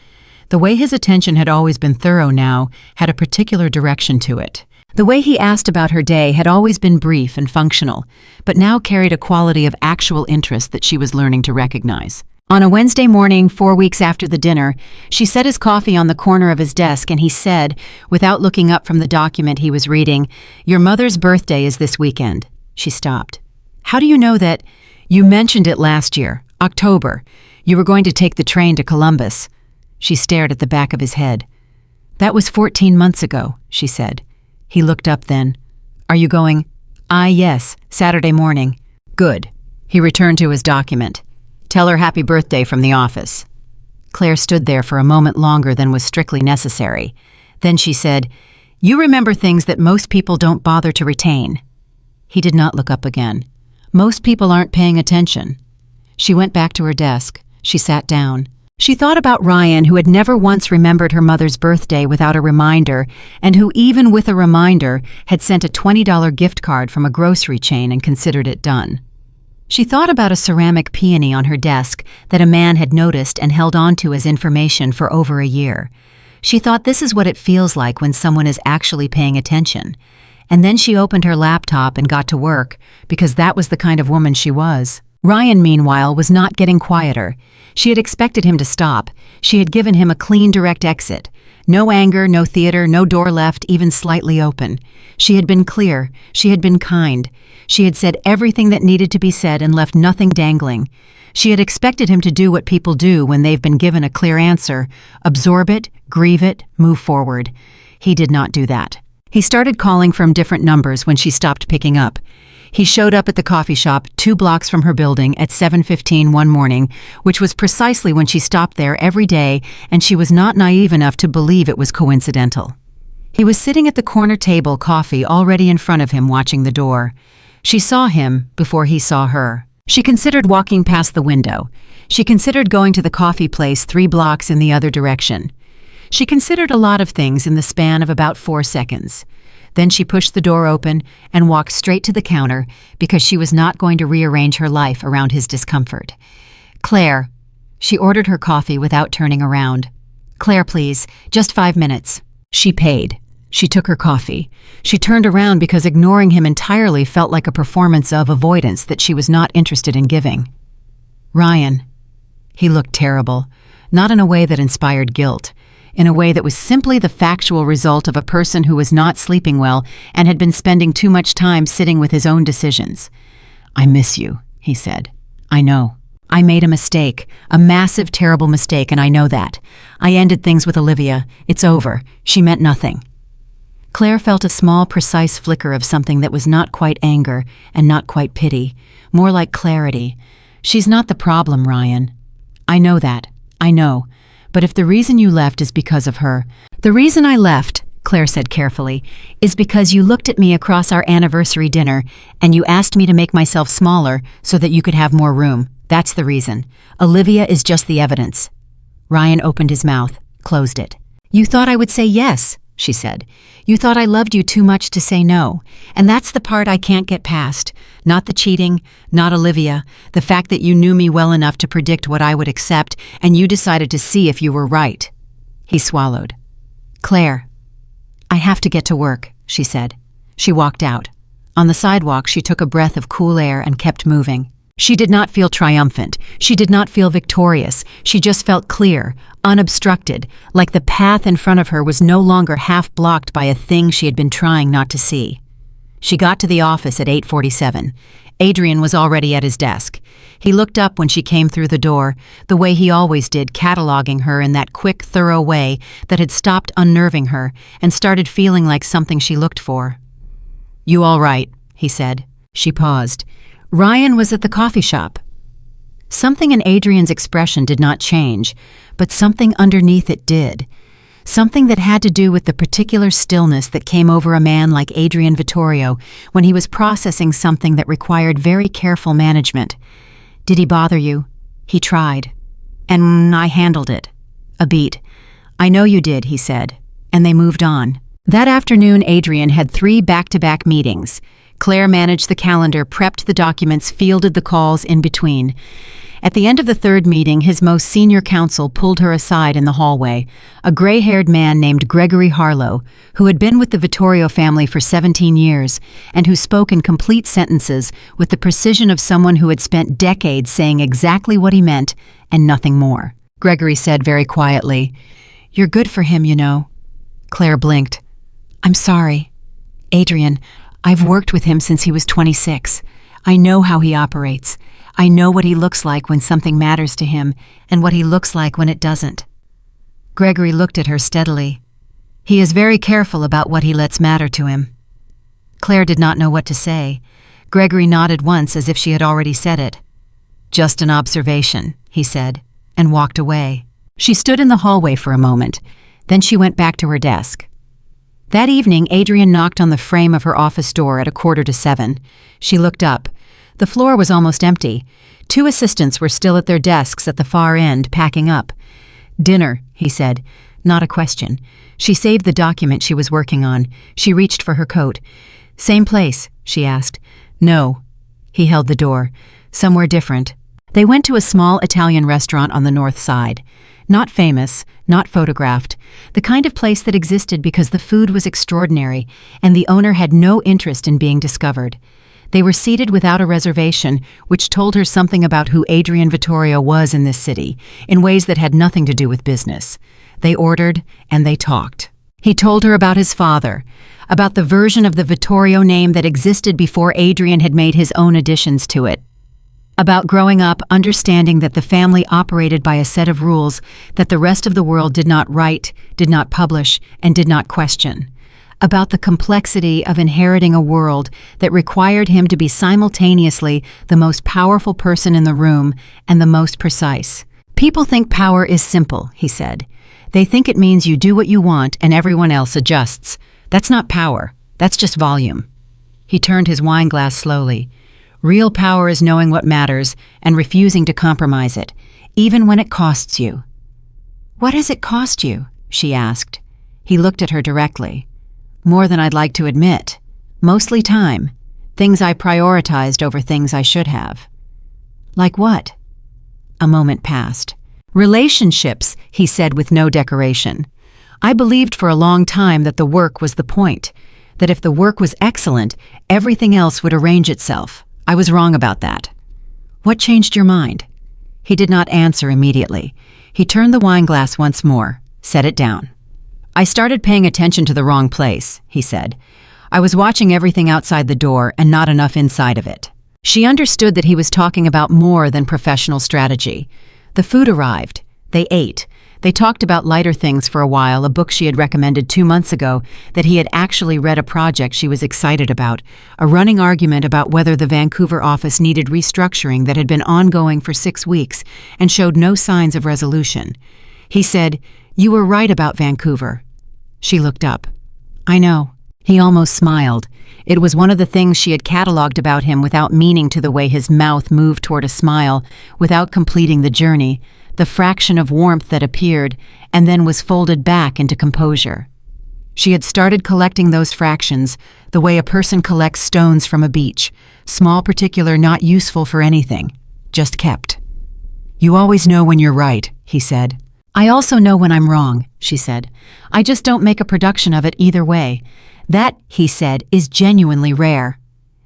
The way his attention had always been thorough now had a particular direction to it. The way he asked about her day had always been brief and functional, but now carried a quality of actual interest that she was learning to recognize. On a Wednesday morning, 4 weeks after the dinner, she set his coffee on the corner of his desk and he said, without looking up from the document he was reading, "Your mother's birthday is this weekend." She stopped. "How do you know that?" "You mentioned it last year, October. You were going to take the train to Columbus." She stared at the back of his head. "That was 14 months ago," she said. He looked up then. "Are you going?" "Ah, yes, Saturday morning." "Good." He returned to his document. "Tell her happy birthday from the office." Claire stood there for a moment longer than was strictly necessary. Then she said, "You remember things that most people don't bother to retain." He did not look up again. Most people aren't paying attention. She went back to her desk. She sat down. She thought about Ryan, who had never once remembered her mother's birthday without a reminder, and who, even with a reminder, had sent a $20 gift card from a grocery chain and considered it done. She thought about a ceramic peony on her desk that a man had noticed and held onto as information for over a year. She thought, this is what it feels like when someone is actually paying attention. And then she opened her laptop and got to work, because that was the kind of woman she was. Ryan, meanwhile, was not getting quieter. She had expected him to stop. She had given him a clean, direct exit. No anger, no theater, no door left, even slightly open. She had been clear. She had been kind. She had said everything that needed to be said and left nothing dangling. She had expected him to do what people do when they've been given a clear answer: absorb it, grieve it, move forward. He did not do that. He started calling from different numbers when she stopped picking up. He showed up at the coffee shop 2 blocks from her building at 7:15 one morning, which was precisely when she stopped there every day, and she was not naive enough to believe it was coincidental. He was sitting at the corner table, coffee already in front of him, watching the door. She saw him before he saw her. She considered walking past the window. She considered going to the coffee place 3 blocks in the other direction. She considered a lot of things in the span of about 4 seconds. Then she pushed the door open and walked straight to the counter because she was not going to rearrange her life around his discomfort. "Claire." She ordered her coffee without turning around. Claire, please, just 5 minutes. She paid. She took her coffee. She turned around because ignoring him entirely felt like a performance of avoidance that she was not interested in giving. Ryan. He looked terrible, not in a way that inspired guilt, in a way that was simply the factual result of a person who was not sleeping well and had been spending too much time sitting with his own decisions. I miss you, he said. I know. I made a mistake, a massive, terrible mistake, and I know that. I ended things with Olivia. It's over. She meant nothing. Claire felt a small, precise flicker of something that was not quite anger and not quite pity, more like clarity. She's not the problem, Ryan. I know that. I know. But if the reason you left is because of her— The reason I left, Claire said carefully, is because you looked at me across our anniversary dinner and you asked me to make myself smaller so that you could have more room. That's the reason. Olivia is just the evidence. Ryan opened his mouth, closed it. You thought I would say yes, she said. You thought I loved you too much to say no. And that's the part I can't get past. Not the cheating, not Olivia, the fact that you knew me well enough to predict what I would accept, and you decided to see if you were right. He swallowed. Claire. I have to get to work, she said. She walked out. On the sidewalk, she took a breath of cool air and kept moving. She did not feel triumphant. She did not feel victorious. She just felt clear, unobstructed, like the path in front of her was no longer half blocked by a thing she had been trying not to see. She got to the office at 8:47. Adrian was already at his desk. He looked up when she came through the door, the way he always did, cataloging her in that quick, thorough way that had stopped unnerving her and started feeling like something she looked for. You all right? He said. She paused. Ryan was at the coffee shop. Something in Adrian's expression did not change, but something underneath it did. Something that had to do with the particular stillness that came over a man like Adrian Vittorio when he was processing something that required very careful management. Did he bother you? He tried. And I handled it. A beat. I know you did, he said. And they moved on. That afternoon, Adrian had 3 back-to-back meetings. Claire managed the calendar, prepped the documents, fielded the calls in between. At the end of the 3rd meeting, his most senior counsel pulled her aside in the hallway, a gray-haired man named Gregory Harlow, who had been with the Vittorio family for 17 years and who spoke in complete sentences with the precision of someone who had spent decades saying exactly what he meant and nothing more. Gregory said very quietly, You're good for him, you know. Claire blinked. I'm sorry. Adrian, I've worked with him since he was 26. I know how he operates. I know what he looks like when something matters to him and what he looks like when it doesn't. Gregory looked at her steadily. He is very careful about what he lets matter to him. Claire did not know what to say. Gregory nodded once as if she had already said it. Just an observation, he said, and walked away. She stood in the hallway for a moment. Then she went back to her desk. That evening, Adrian knocked on the frame of her office door at 6:45. She looked up. The floor was almost empty. 2 assistants were still at their desks at the far end, packing up. Dinner, he said. Not a question. She saved the document she was working on. She reached for her coat. Same place, she asked. No. He held the door. Somewhere different. They went to a small Italian restaurant on the north side. Not famous, not photographed. The kind of place that existed because the food was extraordinary and the owner had no interest in being discovered. They were seated without a reservation, which told her something about who Adrian Vittorio was in this city, in ways that had nothing to do with business. They ordered, and they talked. He told her about his father, about the version of the Vittorio name that existed before Adrian had made his own additions to it. About growing up understanding that the family operated by a set of rules that the rest of the world did not write, did not publish, and did not question. About the complexity of inheriting a world that required him to be simultaneously the most powerful person in the room and the most precise. People think power is simple, he said. They think it means you do what you want and everyone else adjusts. That's not power. That's just volume. He turned his wine glass slowly. Real power is knowing what matters and refusing to compromise it, even when it costs you. What has it cost you? She asked. He looked at her directly. More than I'd like to admit. Mostly time. Things I prioritized over things I should have. Like what? A moment passed. Relationships, he said with no decoration. I believed for a long time that the work was the point, that if the work was excellent, everything else would arrange itself. I was wrong about that. What changed your mind? He did not answer immediately. He turned the wine glass once more, set it down. I started paying attention to the wrong place, he said. I was watching everything outside the door and not enough inside of it. She understood that he was talking about more than professional strategy. The food arrived. They ate. They talked about lighter things for a while, a book she had recommended 2 months ago that he had actually read, a project she was excited about, a running argument about whether the Vancouver office needed restructuring that had been ongoing for 6 weeks and showed no signs of resolution. He said, "You were right about Vancouver." She looked up. "I know." He almost smiled. It was one of the things she had catalogued about him without meaning to the way his mouth moved toward a smile, without completing the journey, the fraction of warmth that appeared and then was folded back into composure. She had started collecting those fractions the way a person collects stones from a beach, small, particular, not useful for anything, just kept. "You always know when you're right," he said. "I also know when I'm wrong," she said. "I just don't make a production of it either way. That," he said, "is genuinely rare."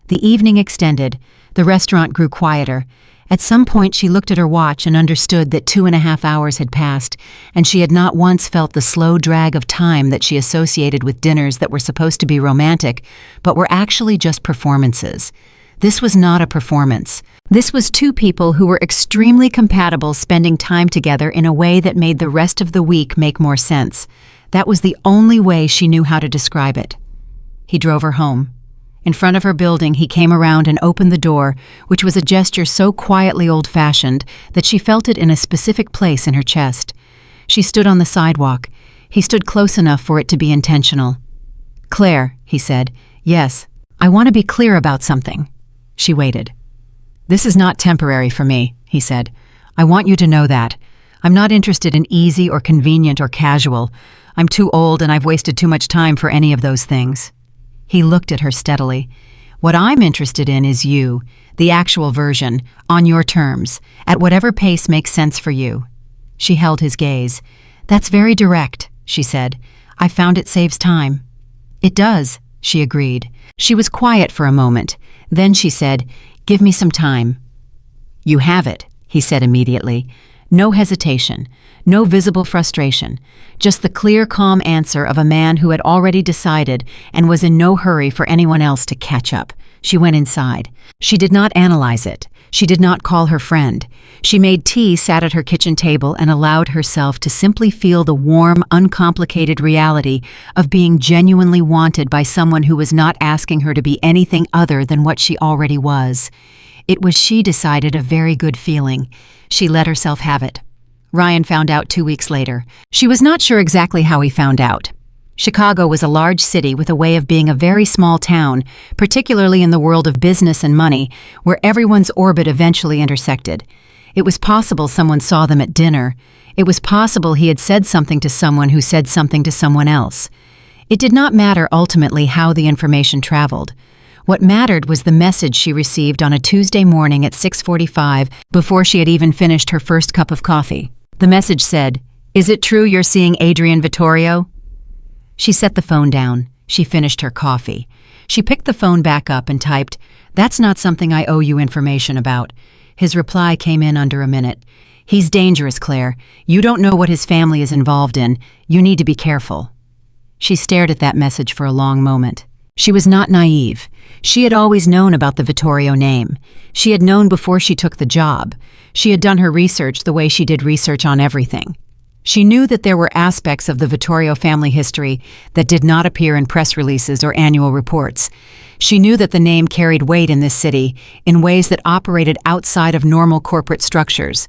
The evening extended. The restaurant grew quieter. At some point she looked at her watch and understood that 2.5 hours had passed, and she had not once felt the slow drag of time that she associated with dinners that were supposed to be romantic, but were actually just performances. This was not a performance. This was two people who were extremely compatible spending time together in a way that made the rest of the week make more sense. That was the only way she knew how to describe it. He drove her home. In front of her building, he came around and opened the door, which was a gesture so quietly old-fashioned that she felt it in a specific place in her chest. She stood on the sidewalk. He stood close enough for it to be intentional. "Claire," he said. "Yes, I want to be clear about something." She waited. "This is not temporary for me," he said. "I want you to know that. I'm not interested in easy or convenient or casual. I'm too old and I've wasted too much time for any of those things." He looked at her steadily. "What I'm interested in is you, the actual version, on your terms, at whatever pace makes sense for you." She held his gaze. "That's very direct," she said. "I found it saves time." "It does," she agreed. She was quiet for a moment. Then she said, "Give me some time." "You have it," he said immediately. No hesitation, no visible frustration, just the clear, calm answer of a man who had already decided and was in no hurry for anyone else to catch up. She went inside. She did not analyze it. She did not call her friend. She made tea, sat at her kitchen table, and allowed herself to simply feel the warm, uncomplicated reality of being genuinely wanted by someone who was not asking her to be anything other than what she already was. It was, she decided, a very good feeling. She let herself have it. Ryan found out 2 weeks later. She was not sure exactly how he found out. Chicago was a large city with a way of being a very small town, particularly in the world of business and money, where everyone's orbit eventually intersected. It was possible someone saw them at dinner. It was possible he had said something to someone who said something to someone else. It did not matter ultimately how the information traveled. What mattered was the message she received on a Tuesday morning at 6:45, before she had even finished her first cup of coffee. The message said, "Is it true you're seeing Adrian Vittorio?" She set the phone down. She finished her coffee. She picked the phone back up and typed, "That's not something I owe you information about." His reply came in under a minute. "He's dangerous, Claire. You don't know what his family is involved in. You need to be careful." She stared at that message for a long moment. She was not naive. She had always known about the Vittorio name. She had known before she took the job. She had done her research the way she did research on everything. She knew that there were aspects of the Vittorio family history that did not appear in press releases or annual reports. She knew that the name carried weight in this city in ways that operated outside of normal corporate structures.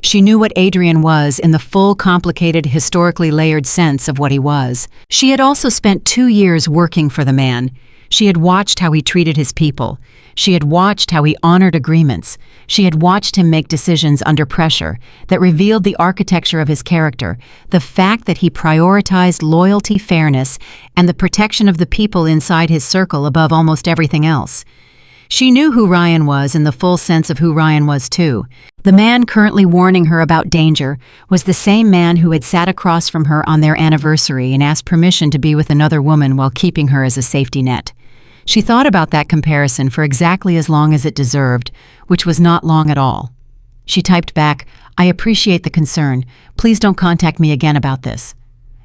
She knew what Adrian was in the full, complicated, historically layered sense of what he was. She had also spent 2 years working for the man. She had watched how he treated his people. She had watched how he honored agreements. She had watched him make decisions under pressure that revealed the architecture of his character, the fact that he prioritized loyalty, fairness, and the protection of the people inside his circle above almost everything else. She knew who Ryan was in the full sense of who Ryan was too. The man currently warning her about danger was the same man who had sat across from her on their anniversary and asked permission to be with another woman while keeping her as a safety net. She thought about that comparison for exactly as long as it deserved, which was not long at all. She typed back, "I appreciate the concern. Please don't contact me again about this."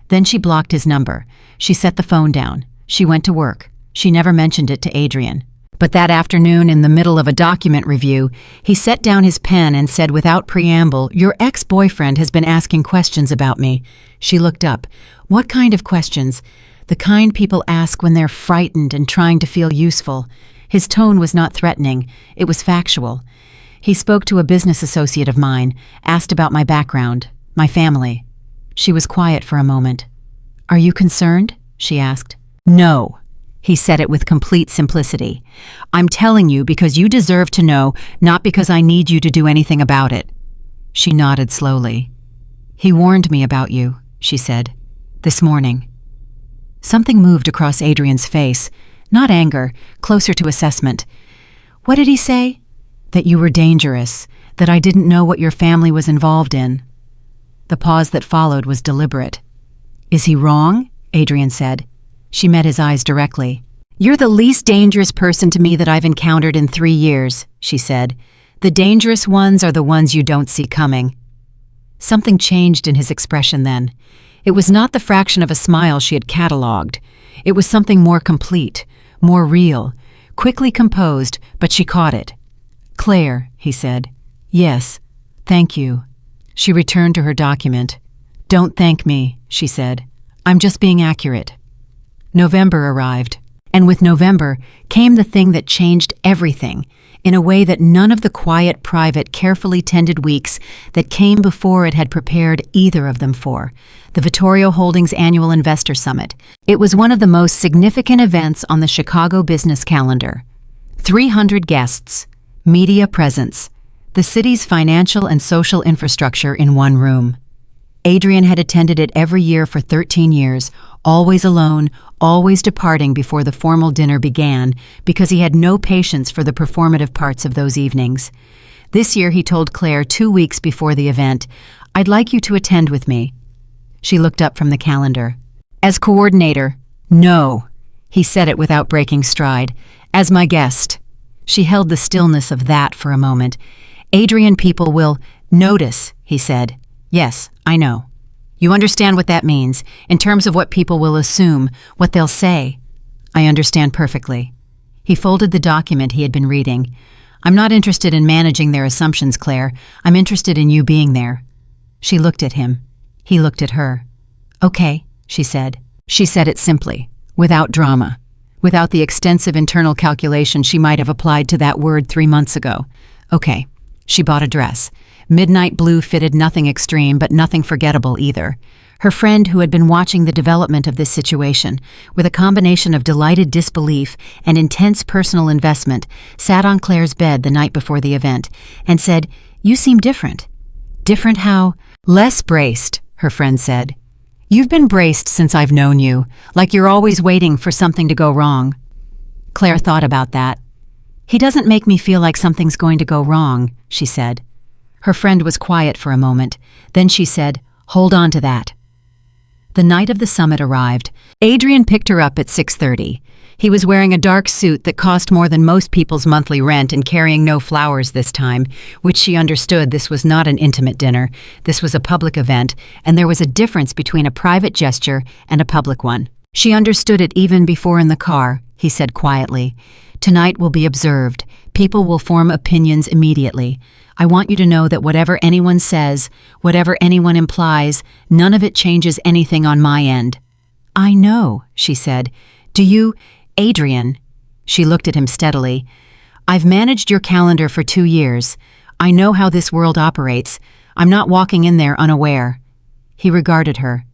Then she blocked his number. She set the phone down. She went to work. She never mentioned it to Adrian. But that afternoon, in the middle of a document review, he set down his pen and said without preamble, "Your ex-boyfriend has been asking questions about me." She looked up. What kind of questions? The kind people ask when they're frightened and trying to feel useful. His tone was not threatening. It was factual. He spoke to a business associate of mine, asked about my background, my family. She was quiet for a moment. "Are you concerned?" she asked. "No." He said it with complete simplicity. "I'm telling you because you deserve to know, not because I need you to do anything about it." She nodded slowly. "He warned me about you," she said, "this morning." Something moved across Adrian's face, not anger, closer to assessment. "What did he say?" "That you were dangerous, that I didn't know what your family was involved in." The pause that followed was deliberate. "Is he wrong?" Adrian said. She met his eyes directly. "You're the least dangerous person to me that I've encountered in 3 years," she said. "The dangerous ones are the ones you don't see coming." Something changed in his expression then. It was not the fraction of a smile she had catalogued. It was something more complete, more real, quickly composed, but she caught it. "Claire," he said. "Yes, thank you." She returned to her document. "Don't thank me," she said. "I'm just being accurate." November arrived, and with November came the thing that changed everything, in a way that none of the quiet, private, carefully tended weeks that came before it had prepared either of them for. The Vittorio Holdings Annual Investor Summit. It was one of the most significant events on the Chicago business calendar. 300 guests, media presence, the city's financial and social infrastructure in one room. Adrian had attended it every year for 13 years, always alone, always departing before the formal dinner began because he had no patience for the performative parts of those evenings. This year he told Claire 2 weeks before the event, "I'd like you to attend with me." She looked up from the calendar. "As coordinator?" "No." He said it without breaking stride. "As my guest." She held the stillness of that for a moment. "Adrian, people will notice," he said. "Yes, I know. You understand what that means, in terms of what people will assume, what they'll say." "I understand perfectly." He folded the document he had been reading. "I'm not interested in managing their assumptions, Claire. I'm interested in you being there." She looked at him. He looked at her. "Okay," she said. She said it simply, without drama, without the extensive internal calculation she might have applied to that word 3 months ago. "Okay." She bought a dress. Midnight blue fitted nothing extreme, but nothing forgettable either. Her friend, who had been watching the development of this situation, with a combination of delighted disbelief and intense personal investment, sat on Claire's bed the night before the event and said, "You seem different." "Different how?" "Less braced," her friend said. "You've been braced since I've known you, like you're always waiting for something to go wrong." Claire thought about that. "He doesn't make me feel like something's going to go wrong," she said. Her friend was quiet for a moment. Then she said, "Hold on to that." The night of the summit arrived. Adrian picked her up at 6:30. He was wearing a dark suit that cost more than most people's monthly rent and carrying no flowers this time, which she understood this was not an intimate dinner. This was a public event, and there was a difference between a private gesture and a public one. She understood it even before in the car, he said quietly. "Tonight will be observed. People will form opinions immediately. I want you to know that whatever anyone says, whatever anyone implies, none of it changes anything on my end." "I know," she said. "Do you, Adrian?" She looked at him steadily. "I've managed your calendar for 2 years. I know how this world operates. I'm not walking in there unaware." He regarded her.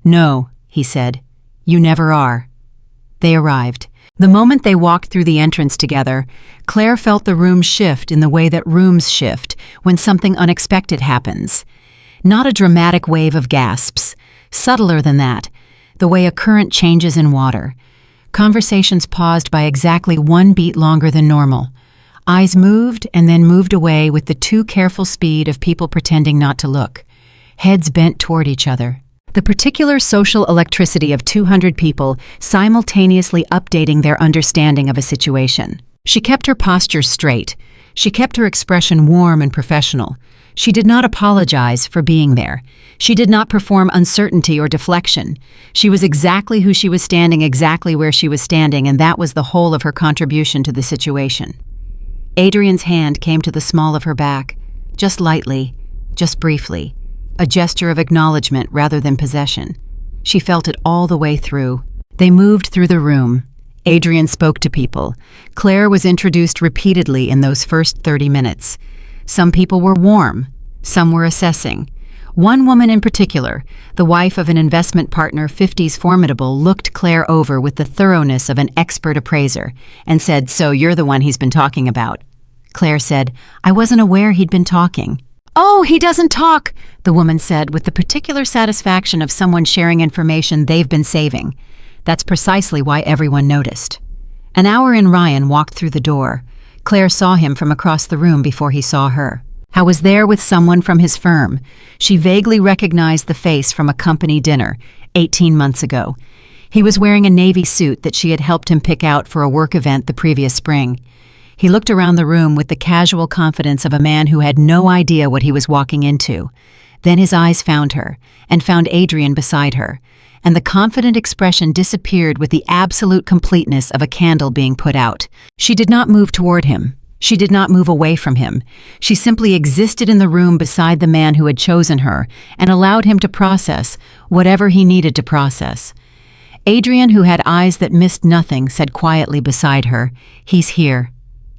"No," he said. "You never are." They arrived. The moment they walked through the entrance together, Claire felt the room shift in the way that rooms shift when something unexpected happens. Not a dramatic wave of gasps, subtler than that, the way a current changes in water. Conversations paused by exactly 1 beat longer than normal. Eyes moved and then moved away with the too careful speed of people pretending not to look. Heads bent toward each other. The particular social electricity of 200 people simultaneously updating their understanding of a situation. She kept her posture straight. She kept her expression warm and professional. She did not apologize for being there. She did not perform uncertainty or deflection. She was exactly who she was standing, exactly where she was standing, and that was the whole of her contribution to the situation. Adrian's hand came to the small of her back, just lightly, just briefly, a gesture of acknowledgement rather than possession. She felt it all the way through. They moved through the room. Adrian spoke to people. Claire was introduced repeatedly in those first 30 minutes. Some people were warm, some were assessing. One woman in particular, the wife of an investment partner 50s formidable, looked Claire over with the thoroughness of an expert appraiser and said, "So you're the one he's been talking about." Claire said, "I wasn't aware he'd been talking." "Oh, he doesn't talk," the woman said with the particular satisfaction of someone sharing information they've been saving. That's precisely why everyone noticed. An hour in, Ryan walked through the door. Claire saw him from across the room before he saw her. I was there with someone from his firm. She vaguely recognized the face from a company dinner 18 months ago. He was wearing a navy suit that she had helped him pick out for a work event the previous spring. He looked around the room with the casual confidence of a man who had no idea what he was walking into. Then his eyes found her, and found Adrian beside her, and the confident expression disappeared with the absolute completeness of a candle being put out. She did not move toward him. She did not move away from him. She simply existed in the room beside the man who had chosen her and allowed him to process whatever he needed to process. Adrian, who had eyes that missed nothing, said quietly beside her, "He's here."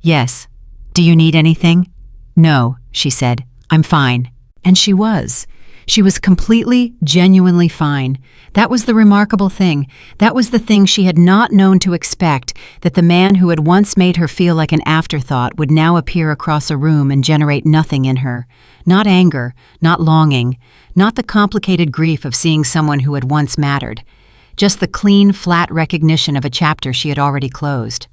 "Yes. Do you need anything?" "No," she said. "I'm fine." And she was. She was completely, genuinely fine. That was the remarkable thing. That was the thing she had not known to expect, that the man who had once made her feel like an afterthought would now appear across a room and generate nothing in her. Not anger, not longing, not the complicated grief of seeing someone who had once mattered. Just the clean, flat recognition of a chapter she had already closed.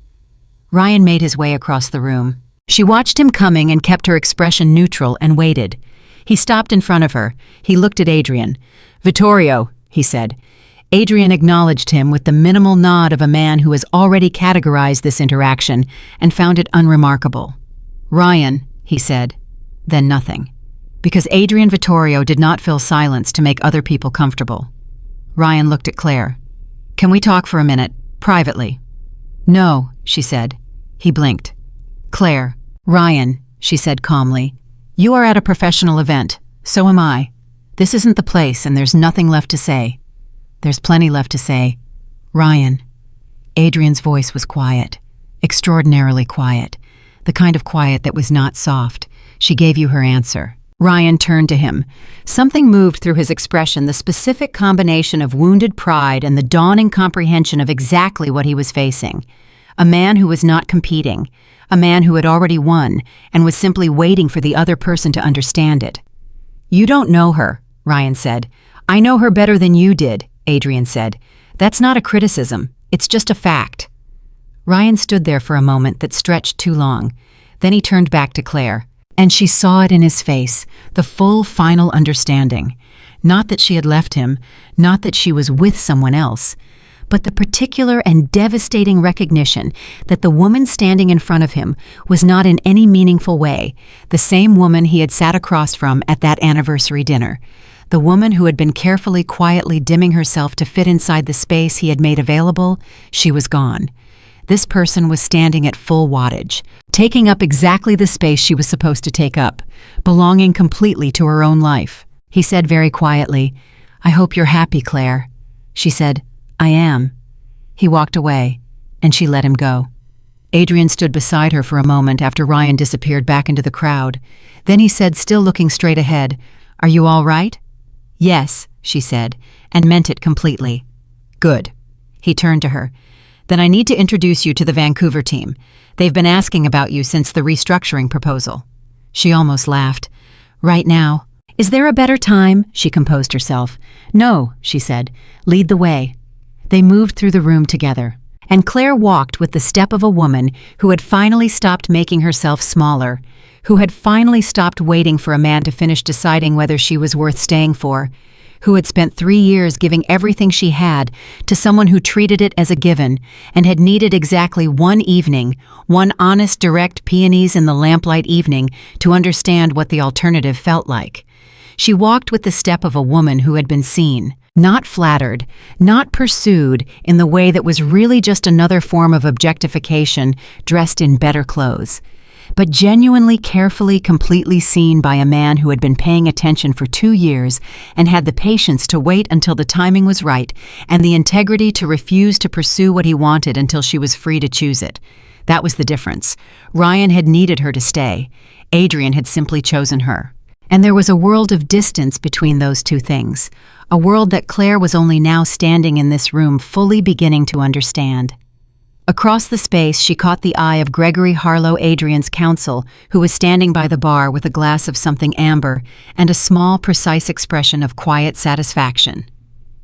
Ryan made his way across the room. She watched him coming and kept her expression neutral and waited. He stopped in front of her. He looked at Adrian. "Vittorio," he said. Adrian acknowledged him with the minimal nod of a man who has already categorized this interaction and found it unremarkable. "Ryan," he said. Then nothing. Because Adrian Vittorio did not fill silence to make other people comfortable. Ryan looked at Claire. "Can we talk for a minute, privately?" "No," she said. He blinked. "Claire." "Ryan," she said calmly. "You are at a professional event. So am I. This isn't the place, and there's nothing left to say." "There's plenty left to say." "Ryan." Adrian's voice was quiet, extraordinarily quiet, the kind of quiet that was not soft. She gave you her answer. Ryan turned to him. Something moved through his expression, the specific combination of wounded pride and the dawning comprehension of exactly what he was facing. A man who was not competing. A man who had already won and was simply waiting for the other person to understand it. "You don't know her," Ryan said. "I know her better than you did," Adrian said. "That's not a criticism. It's just a fact." Ryan stood there for a moment that stretched too long. Then he turned back to Claire, and she saw it in his face, the full, final understanding. Not that she had left him, not that she was with someone else, but the particular and devastating recognition that the woman standing in front of him was not in any meaningful way the same woman he had sat across from at that anniversary dinner, the woman who had been carefully, quietly dimming herself to fit inside the space he had made available. She was gone. This person was standing at full wattage, taking up exactly the space she was supposed to take up, belonging completely to her own life. He said very quietly, "I hope you're happy, Claire." She said, "I am." He walked away, and she let him go. Adrian stood beside her for a moment after Ryan disappeared back into the crowd. Then he said, still looking straight ahead, "Are you all right?" "Yes," she said, and meant it completely. "Good." He turned to her. "Then I need to introduce you to the Vancouver team. They've been asking about you since the restructuring proposal." She almost laughed. "Right now." "Is there a better time?" She composed herself. "No," she said. "Lead the way." They moved through the room together. And Claire walked with the step of a woman who had finally stopped making herself smaller, who had finally stopped waiting for a man to finish deciding whether she was worth staying for, who had spent 3 years giving everything she had to someone who treated it as a given and had needed exactly one evening, one honest, direct peonies in the lamplight evening to understand what the alternative felt like. She walked with the step of a woman who had been seen, not flattered, not pursued in the way that was really just another form of objectification dressed in better clothes, but genuinely, carefully, completely seen by a man who had been paying attention for 2 years and had the patience to wait until the timing was right and the integrity to refuse to pursue what he wanted until she was free to choose it. That was the difference. Ryan had needed her to stay. Adrian had simply chosen her. And there was a world of distance between those two things, a world that Claire was only now standing in this room fully beginning to understand. Across the space, she caught the eye of Gregory Harlow, Adrian's counsel, who was standing by the bar with a glass of something amber and a small, precise expression of quiet satisfaction.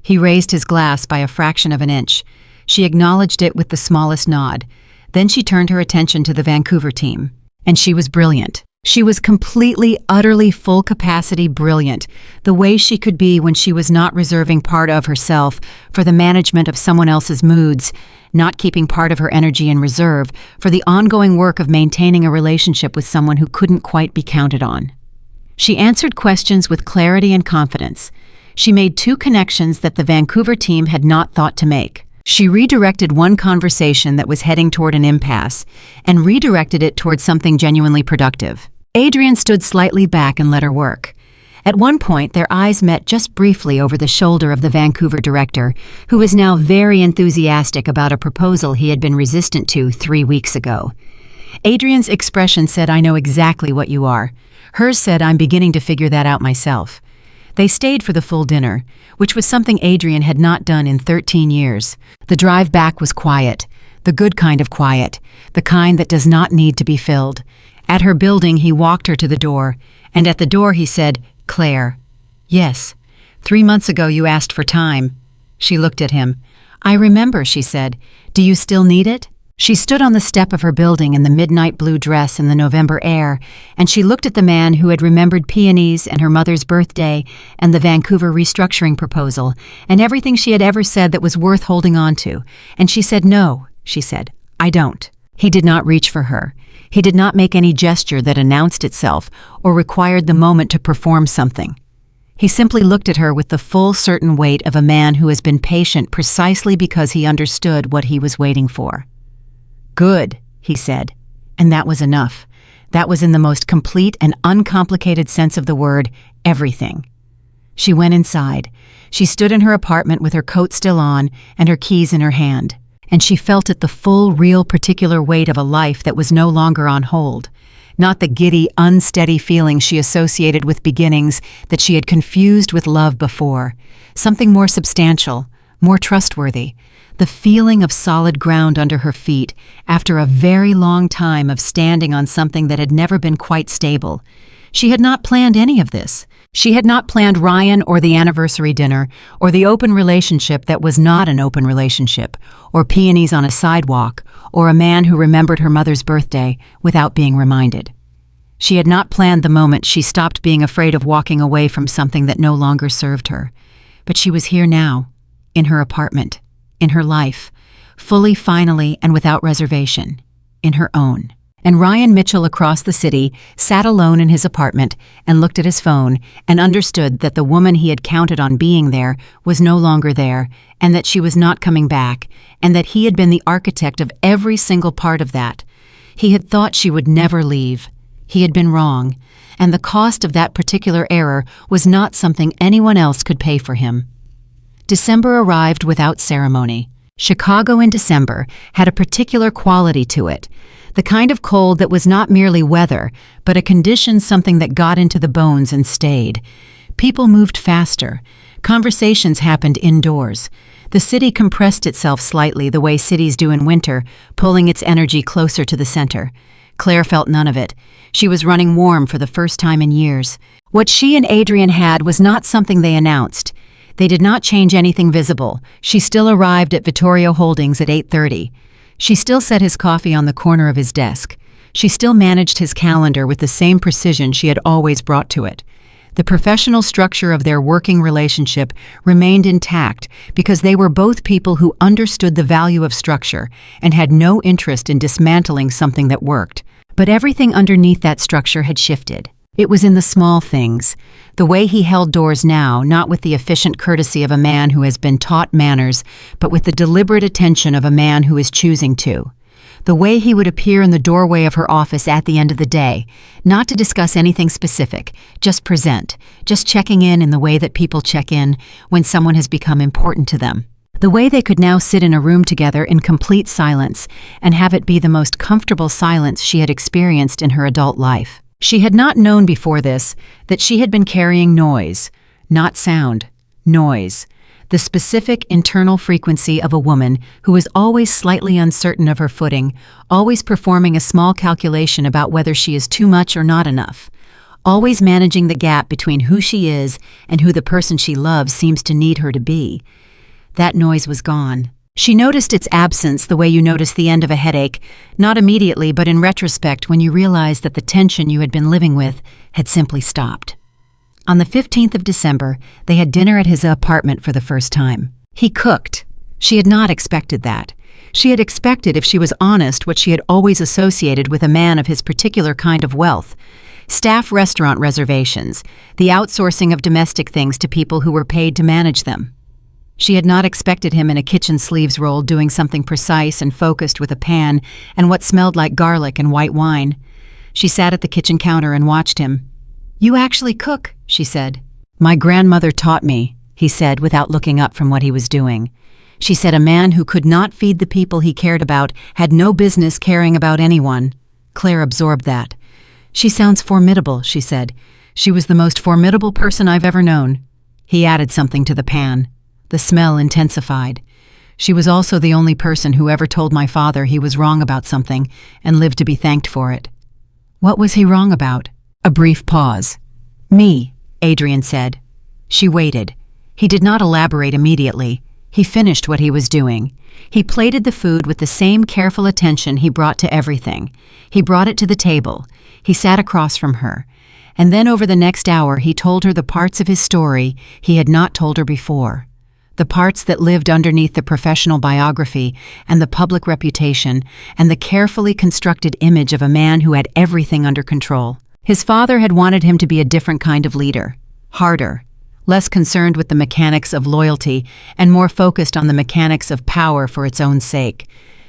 He raised his glass by a fraction of an inch. She acknowledged it with the smallest nod. Then she turned her attention to the Vancouver team. And she was brilliant. She was completely, utterly, full-capacity brilliant, the way she could be when she was not reserving part of herself for the management of someone else's moods, not keeping part of her energy in reserve for the ongoing work of maintaining a relationship with someone who couldn't quite be counted on. She answered questions with clarity and confidence. She made 2 connections that the Vancouver team had not thought to make. She redirected one conversation that was heading toward an impasse and redirected it toward something genuinely productive. Adrian stood slightly back and let her work. At one point, their eyes met just briefly over the shoulder of the Vancouver director, who was now very enthusiastic about a proposal he had been resistant to 3 weeks ago. Adrian's expression said, "I know exactly what you are." Hers said, "I'm beginning to figure that out myself." They stayed for the full dinner, which was something Adrian had not done in 13 years. The drive back was quiet, the good kind of quiet, the kind that does not need to be filled. At her building, he walked her to the door, and at the door he said, "Claire." "Yes. 3 months ago you asked for time." She looked at him. "I remember," she said. "Do you still need it?" She stood on the step of her building in the midnight blue dress in the November air, and she looked at the man who had remembered peonies and her mother's birthday and the Vancouver restructuring proposal and everything she had ever said that was worth holding on to. And she said, "No," she said, "I don't." He did not reach for her. He did not make any gesture that announced itself or required the moment to perform something. He simply looked at her with the full, certain weight of a man who has been patient precisely because he understood what he was waiting for. "Good," he said, and that was enough. That was in the most complete and uncomplicated sense of the word, everything. She went inside. She stood in her apartment with her coat still on and her keys in her hand, and she felt it the full, real, particular weight of a life that was no longer on hold, not the giddy, unsteady feeling she associated with beginnings that she had confused with love before, something more substantial, more trustworthy, the feeling of solid ground under her feet after a very long time of standing on something that had never been quite stable. She had not planned any of this. She had not planned Ryan or the anniversary dinner or the open relationship that was not an open relationship or peonies on a sidewalk or a man who remembered her mother's birthday without being reminded. She had not planned the moment she stopped being afraid of walking away from something that no longer served her. But she was here now, in her apartment, in her life, fully, finally, and without reservation, in her own. And Ryan Mitchell across the city sat alone in his apartment and looked at his phone and understood that the woman he had counted on being there was no longer there and that she was not coming back and that he had been the architect of every single part of that. He had thought she would never leave. He had been wrong, and the cost of that particular error was not something anyone else could pay for him. December arrived without ceremony. Chicago in December had a particular quality to it, the kind of cold that was not merely weather, but a condition, something that got into the bones and stayed. People moved faster. Conversations happened indoors. The city compressed itself slightly the way cities do in winter, pulling its energy closer to the center. Claire felt none of it. She was running warm for the first time in years. What she and Adrian had was not something they announced. They did not change anything visible. She still arrived at Vittorio Holdings at 8:30. She still set his coffee on the corner of his desk. She still managed his calendar with the same precision she had always brought to it. The professional structure of their working relationship remained intact because they were both people who understood the value of structure and had no interest in dismantling something that worked. But everything underneath that structure had shifted. It was in the small things. The way he held doors now, not with the efficient courtesy of a man who has been taught manners, but with the deliberate attention of a man who is choosing to. The way he would appear in the doorway of her office at the end of the day, not to discuss anything specific, just present, just checking in the way that people check in when someone has become important to them. The way they could now sit in a room together in complete silence and have it be the most comfortable silence she had experienced in her adult life. She had not known before this that she had been carrying noise, not sound, noise, the specific internal frequency of a woman who is always slightly uncertain of her footing, always performing a small calculation about whether she is too much or not enough, always managing the gap between who she is and who the person she loves seems to need her to be. That noise was gone. She noticed its absence the way you notice the end of a headache, not immediately but in retrospect when you realize that the tension you had been living with had simply stopped. On the 15th of December, they had dinner at his apartment for the first time. He cooked. She had not expected that. She had expected, if she was honest, what she had always associated with a man of his particular kind of wealth. Staff restaurant reservations, the outsourcing of domestic things to people who were paid to manage them. She had not expected him in a kitchen sleeves role doing something precise and focused with a pan and what smelled like garlic and white wine. She sat at the kitchen counter and watched him. "You actually cook," she said. "My grandmother taught me," he said without looking up from what he was doing. She said a man who could not feed the people he cared about had no business caring about anyone. Claire absorbed that. "She sounds formidable," she said. "She was the most formidable person I've ever known." He added something to the pan. The smell intensified. "She was also the only person who ever told my father he was wrong about something and lived to be thanked for it." "What was he wrong about?" A brief pause. "Me," Adrian said. She waited. He did not elaborate immediately. He finished what he was doing. He plated the food with the same careful attention he brought to everything. He brought it to the table. He sat across from her. And then over the next hour he told her the parts of his story he had not told her before. The parts that lived underneath the professional biography and the public reputation and the carefully constructed image of a man who had everything under control. His father had wanted him to be a different kind of leader, harder, less concerned with the mechanics of loyalty and more focused on the mechanics of power for its own sake.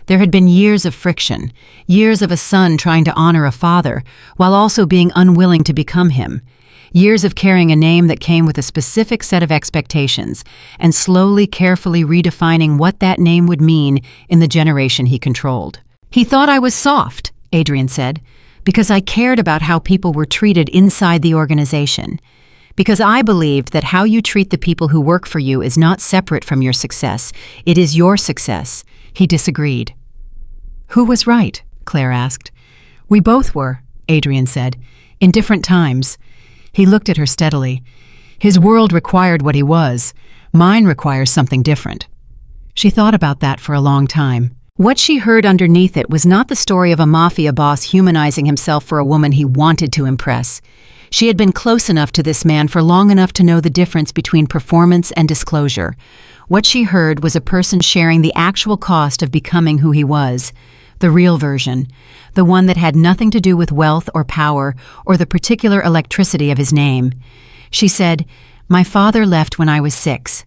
There had been years of friction, years of a son trying to honor a father while also being unwilling to become him. Years of carrying a name that came with a specific set of expectations and slowly, carefully redefining what that name would mean in the generation he controlled. "He thought I was soft," Adrian said, "because I cared about how people were treated inside the organization. Because I believed that how you treat the people who work for you is not separate from your success. It is your success." He disagreed. "Who was right?" Claire asked. "We both were," Adrian said, "in different times." He looked at her steadily. "His world required what he was. Mine requires something different." She thought about that for a long time. What she heard underneath it was not the story of a mafia boss humanizing himself for a woman he wanted to impress. She had been close enough to this man for long enough to know the difference between performance and disclosure. What she heard was a person sharing the actual cost of becoming who he was, the real version, the one that had nothing to do with wealth or power or the particular electricity of his name. She said, "My father left when I was 6.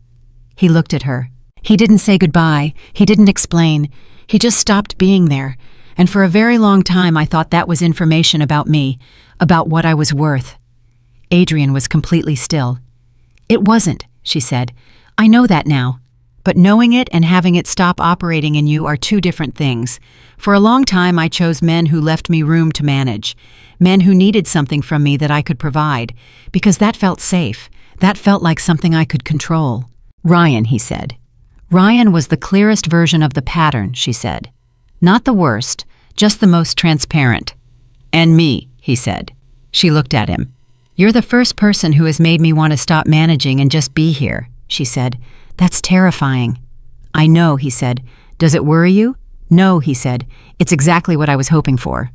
He looked at her. He didn't say goodbye. He didn't explain. He just stopped being there. And for a very long time I thought that was information about me, about what I was worth." Adrian was completely still. "It wasn't," she said. "I know that now. But knowing it and having it stop operating in you are two different things. For a long time I chose men who left me room to manage, men who needed something from me that I could provide, because that felt safe. That felt like something I could control." "Ryan," he said. "Ryan was the clearest version of the pattern," she said. "Not the worst, just the most transparent." "And me," he said. She looked at him. "You're the first person who has made me want to stop managing and just be here," she said. "That's terrifying." "I know," he said. "Does it worry you?" "No," he said. "It's exactly what I was hoping for."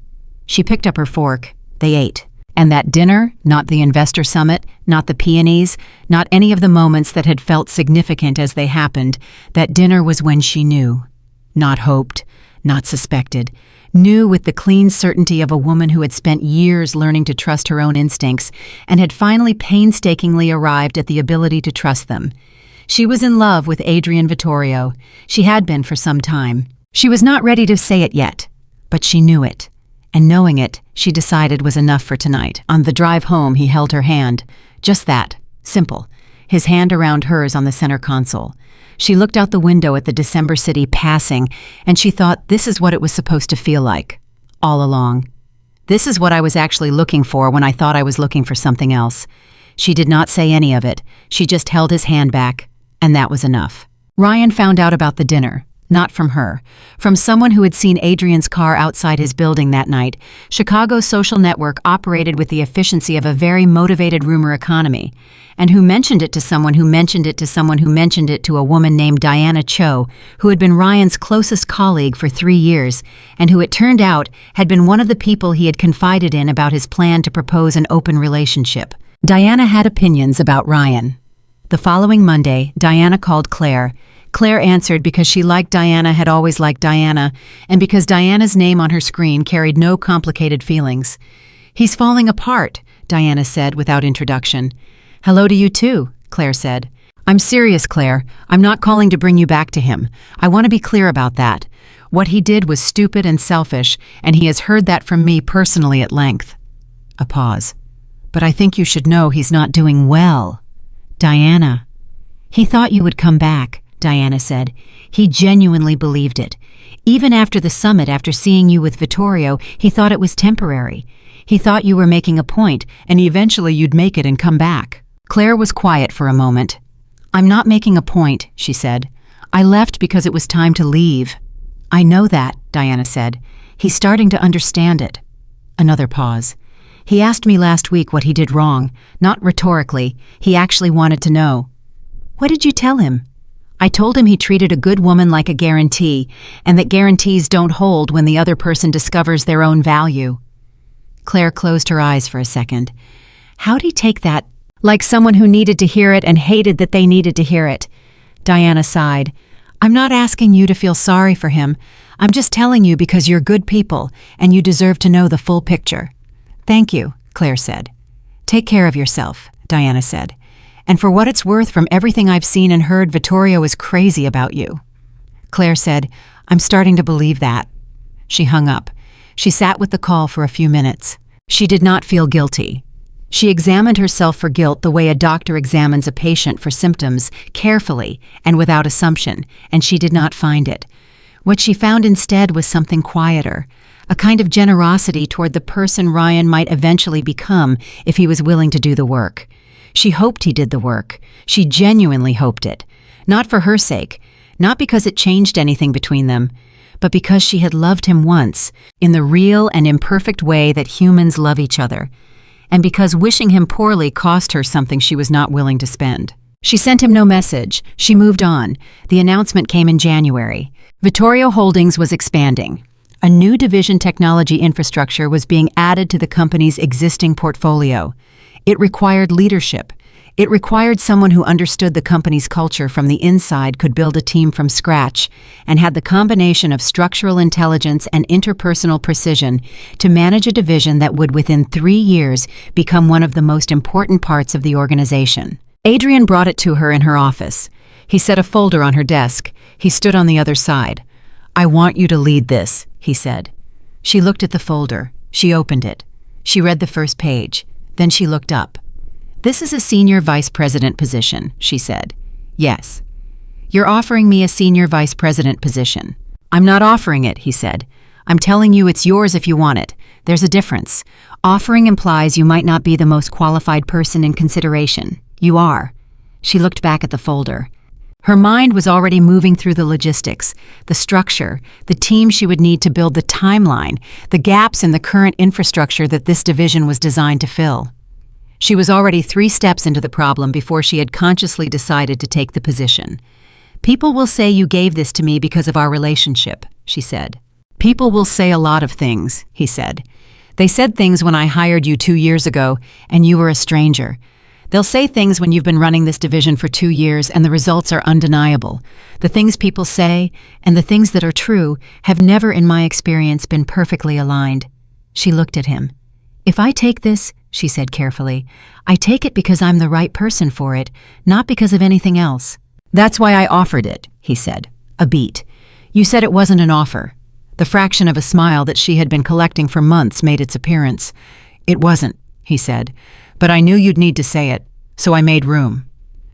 She picked up her fork. They ate. And that dinner, not the investor summit, not the peonies, not any of the moments that had felt significant as they happened, that dinner was when she knew. Not hoped, not suspected. Knew with the clean certainty of a woman who had spent years learning to trust her own instincts and had finally painstakingly arrived at the ability to trust them. She was in love with Adrian Vittorio. She had been for some time. She was not ready to say it yet, but she knew it. And knowing it, she decided was enough for tonight. On the drive home, he held her hand. Just that. Simple. His hand around hers on the center console. She looked out the window at the December city passing, and she thought this is what it was supposed to feel like. All along. This is what I was actually looking for when I thought I was looking for something else. She did not say any of it. She just held his hand back, and that was enough. Ryan found out about the dinner. Not from her. From someone who had seen Adrian's car outside his building that night. Chicago's social network operated with the efficiency of a very motivated rumor economy. And who mentioned it to someone who mentioned it to someone who mentioned it to a woman named Diana Cho, who had been Ryan's closest colleague for 3 years, and who it turned out had been one of the people he had confided in about his plan to propose an open relationship. Diana had opinions about Ryan. The following Monday, Diana called Claire. Claire answered because she liked Diana, had always liked Diana, and because Diana's name on her screen carried no complicated feelings. "He's falling apart," Diana said without introduction. "Hello to you too," Claire said. "I'm serious, Claire. I'm not calling to bring you back to him. I want to be clear about that. What he did was stupid and selfish, and he has heard that from me personally at length." A pause. "But I think you should know he's not doing well." "Diana." "He thought you would come back," Diana said. "He genuinely believed it. Even after the summit, after seeing you with Vittorio, he thought it was temporary. He thought you were making a point, and eventually you'd make it and come back." Claire was quiet for a moment. "I'm not making a point," she said. "I left because it was time to leave." "I know that," Diana said. "He's starting to understand it." Another pause. "He asked me last week what he did wrong, not rhetorically. He actually wanted to know." "What did you tell him?" "I told him he treated a good woman like a guarantee, and that guarantees don't hold when the other person discovers their own value." Claire closed her eyes for a second. How'd he take that? Like someone who needed to hear it and hated that they needed to hear it. Diana sighed. "I'm not asking you to feel sorry for him. I'm just telling you because you're good people, and you deserve to know the full picture." "Thank you," Claire said. "Take care of yourself," Diana said. "And for what it's worth, from everything I've seen and heard, Vittorio is crazy about you." Claire said, "I'm starting to believe that." She hung up. She sat with the call for a few minutes. She did not feel guilty. She examined herself for guilt the way a doctor examines a patient for symptoms, carefully and without assumption, and she did not find it. What she found instead was something quieter, a kind of generosity toward the person Ryan might eventually become if he was willing to do the work. She hoped he did the work. She genuinely hoped it. Not for her sake, not because it changed anything between them, but because she had loved him once, in the real and imperfect way that humans love each other, and because wishing him poorly cost her something she was not willing to spend. She sent him no message. She moved on. The announcement came in January. Vittorio Holdings was expanding. A new division technology infrastructure was being added to the company's existing portfolio. It required leadership. It required someone who understood the company's culture from the inside, could build a team from scratch, and had the combination of structural intelligence and interpersonal precision to manage a division that would within 3 years become one of the most important parts of the organization. Adrian brought it to her in her office. He set a folder on her desk. He stood on the other side. "I want you to lead this," he said. She looked at the folder. She opened it. She read the first page. Then she looked up. "This is a senior vice president position," she said. "Yes." "You're offering me a senior vice president position." "I'm not offering it," he said. "I'm telling you it's yours if you want it. There's a difference. Offering implies you might not be the most qualified person in consideration. You are." She looked back at the folder. Her mind was already moving through the logistics, the structure, the team she would need to build, the timeline, the gaps in the current infrastructure that this division was designed to fill. She was already 3 steps into the problem before she had consciously decided to take the position. "People will say you gave this to me because of our relationship," she said. "People will say a lot of things," he said. "They said things when I hired you 2 years ago and you were a stranger. They'll say things when you've been running this division for 2 years and the results are undeniable. The things people say and the things that are true have never, in my experience, been perfectly aligned." She looked at him. "If I take this," she said carefully, "I take it because I'm the right person for it, not because of anything else." "That's why I offered it," he said. A beat. "You said it wasn't an offer." The fraction of a smile that she had been collecting for months made its appearance. "It wasn't," he said, "but I knew you'd need to say it, so I made room."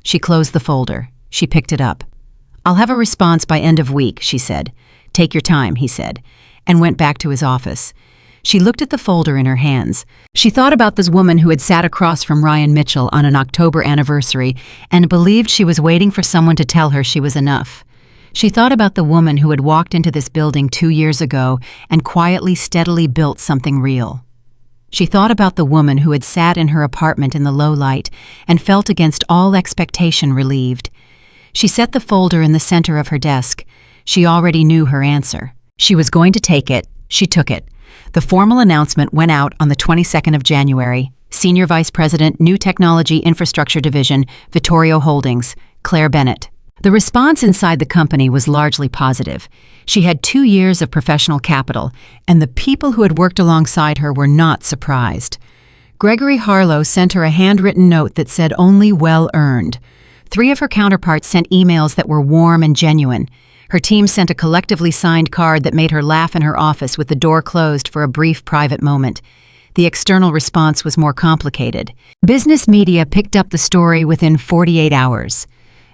She closed the folder. She picked it up. "I'll have a response by end of week," she said. "Take your time," he said, and went back to his office. She looked at the folder in her hands. She thought about this woman who had sat across from Ryan Mitchell on an October anniversary and believed she was waiting for someone to tell her she was enough. She thought about the woman who had walked into this building 2 years ago and quietly, steadily built something real. She thought about the woman who had sat in her apartment in the low light and felt against all expectation relieved. She set the folder in the center of her desk. She already knew her answer. She was going to take it. She took it. The formal announcement went out on the 22nd of January. Senior Vice President, New Technology Infrastructure Division, Vittorio Holdings, Claire Bennett. The response inside the company was largely positive. She had 2 years of professional capital, and the people who had worked alongside her were not surprised. Gregory Harlow sent her a handwritten note that said only well earned. 3 of her counterparts sent emails that were warm and genuine. Her team sent a collectively signed card that made her laugh in her office with the door closed for a brief private moment. The external response was more complicated. Business media picked up the story within 48 hours.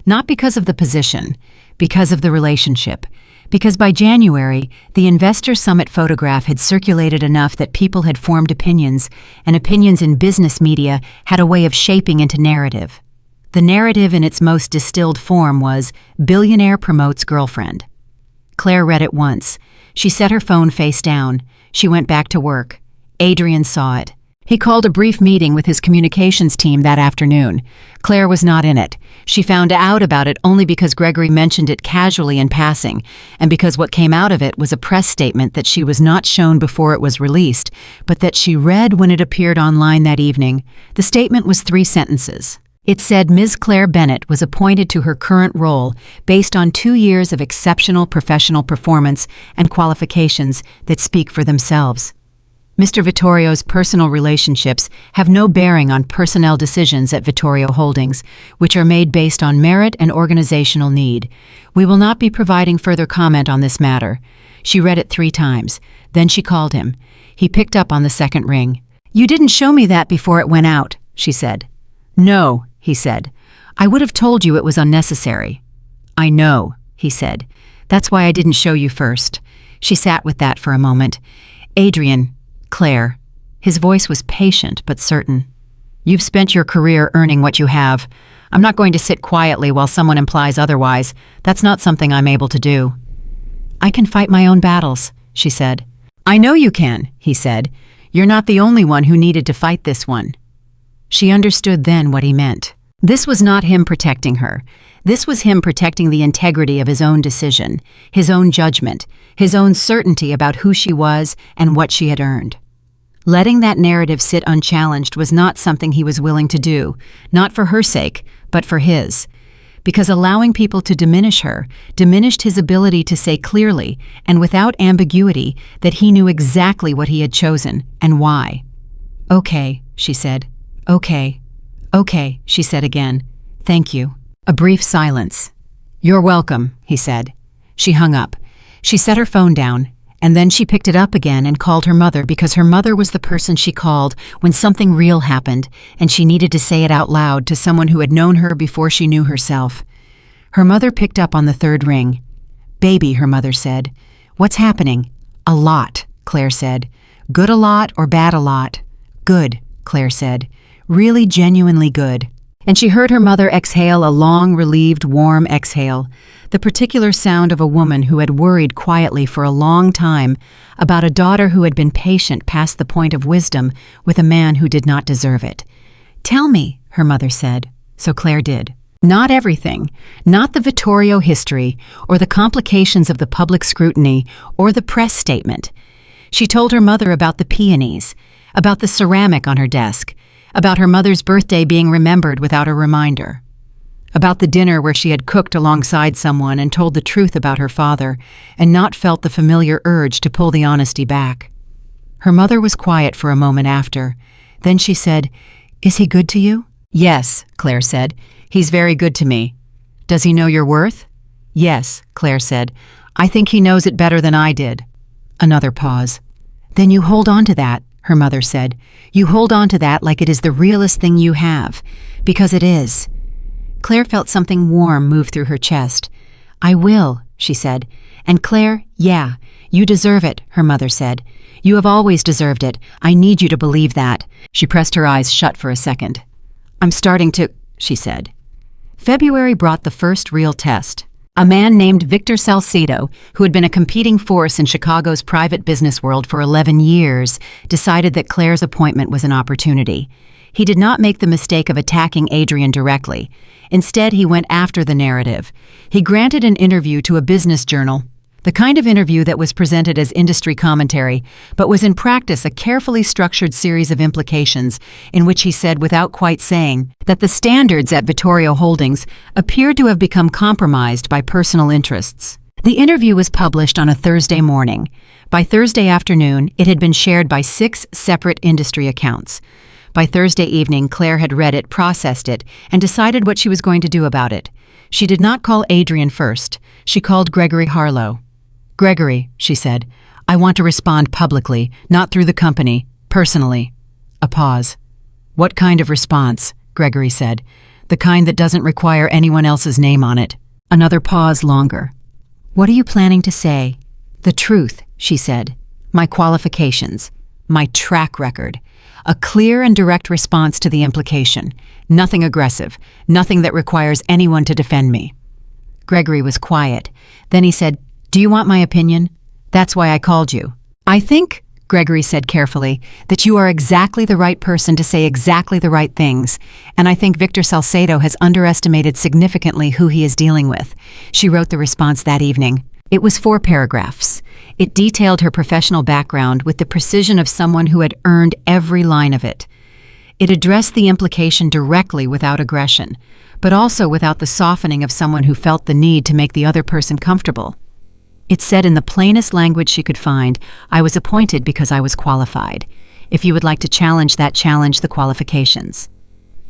Not because of the position, because of the relationship. Because by January, the Investor Summit photograph had circulated enough that people had formed opinions, and opinions in business media had a way of shaping into narrative. The narrative in its most distilled form was, "Billionaire promotes girlfriend." Claire read it once. She set her phone face down. She went back to work. Adrian saw it. He called a brief meeting with his communications team that afternoon. Claire was not in it. She found out about it only because Gregory mentioned it casually in passing, and because what came out of it was a press statement that she was not shown before it was released, but that she read when it appeared online that evening. The statement was 3 sentences. It said Ms. Claire Bennett was appointed to her current role based on 2 years of exceptional professional performance and qualifications that speak for themselves. Mr. Vittorio's personal relationships have no bearing on personnel decisions at Vittorio Holdings, which are made based on merit and organizational need. We will not be providing further comment on this matter. She read it 3 times. Then she called him. He picked up on the second ring. "You didn't show me that before it went out," she said. "No," he said. "I would have told you it was unnecessary." "I know," he said. "That's why I didn't show you first." She sat with that for a moment. "Adrian, Claire." His voice was patient but certain. "You've spent your career earning what you have. I'm not going to sit quietly while someone implies otherwise. That's not something I'm able to do." "I can fight my own battles," she said. "I know you can," he said. "You're not the only one who needed to fight this one." She understood then what he meant. This was not him protecting her. This was him protecting the integrity of his own decision, his own judgment, his own certainty about who she was and what she had earned. Letting that narrative sit unchallenged was not something he was willing to do, not for her sake, but for his. Because allowing people to diminish her diminished his ability to say clearly and without ambiguity that he knew exactly what he had chosen and why. "Okay," she said. "Okay. Okay," she said again. "Thank you." A brief silence. "You're welcome," he said. She hung up. She set her phone down, and then she picked it up again and called her mother because her mother was the person she called when something real happened and she needed to say it out loud to someone who had known her before she knew herself. Her mother picked up on the 3rd ring. "Baby," her mother said. "What's happening?" "A lot," Claire said. "Good a lot or bad a lot?" "Good," Claire said. "Really genuinely good." And she heard her mother exhale a long, relieved, warm exhale, the particular sound of a woman who had worried quietly for a long time about a daughter who had been patient past the point of wisdom with a man who did not deserve it. "Tell me," her mother said. So Claire did. Not everything, not the Vittorio history, or the complications of the public scrutiny, or the press statement. She told her mother about the peonies, about the ceramic on her desk, about her mother's birthday being remembered without a reminder, about the dinner where she had cooked alongside someone and told the truth about her father and not felt the familiar urge to pull the honesty back. Her mother was quiet for a moment after. Then she said, "Is he good to you?" "Yes," Claire said. "He's very good to me." "Does he know your worth?" "Yes," Claire said. "I think he knows it better than I did." Another pause. "Then you hold on to that," her mother said. "You hold on to that like it is the realest thing you have, because it is." Claire felt something warm move through her chest. "I will," she said. "And Claire, yeah, you deserve it," her mother said. "You have always deserved it. I need you to believe that." She pressed her eyes shut for a second. "I'm starting to," she said. February brought the first real test. A man named Victor Salcedo, who had been a competing force in Chicago's private business world for 11 years, decided that Claire's appointment was an opportunity. He did not make the mistake of attacking Adrian directly. Instead, he went after the narrative. He granted an interview to a business journal, the kind of interview that was presented as industry commentary, but was in practice a carefully structured series of implications in which he said without quite saying that the standards at Vittorio Holdings appeared to have become compromised by personal interests. The interview was published on a Thursday morning. By Thursday afternoon, it had been shared by 6 separate industry accounts. By Thursday evening, Claire had read it, processed it, and decided what she was going to do about it. She did not call Adrian first. She called Gregory Harlow. "Gregory," she said, "I want to respond publicly, not through the company, personally." A pause. "What kind of response?" Gregory said. "The kind that doesn't require anyone else's name on it." Another pause longer. "What are you planning to say?" "The truth," she said. "My qualifications. My track record. A clear and direct response to the implication. Nothing aggressive. Nothing that requires anyone to defend me." Gregory was quiet. Then he said, "Do you want my opinion? That's why I called you." "I think," Gregory said carefully, "that you are exactly the right person to say exactly the right things, and I think Victor Salcedo has underestimated significantly who he is dealing with." She wrote the response that evening. It was 4 paragraphs. It detailed her professional background with the precision of someone who had earned every line of it. It addressed the implication directly without aggression, but also without the softening of someone who felt the need to make the other person comfortable. It said in the plainest language she could find, "I was appointed because I was qualified. If you would like to challenge that, challenge the qualifications."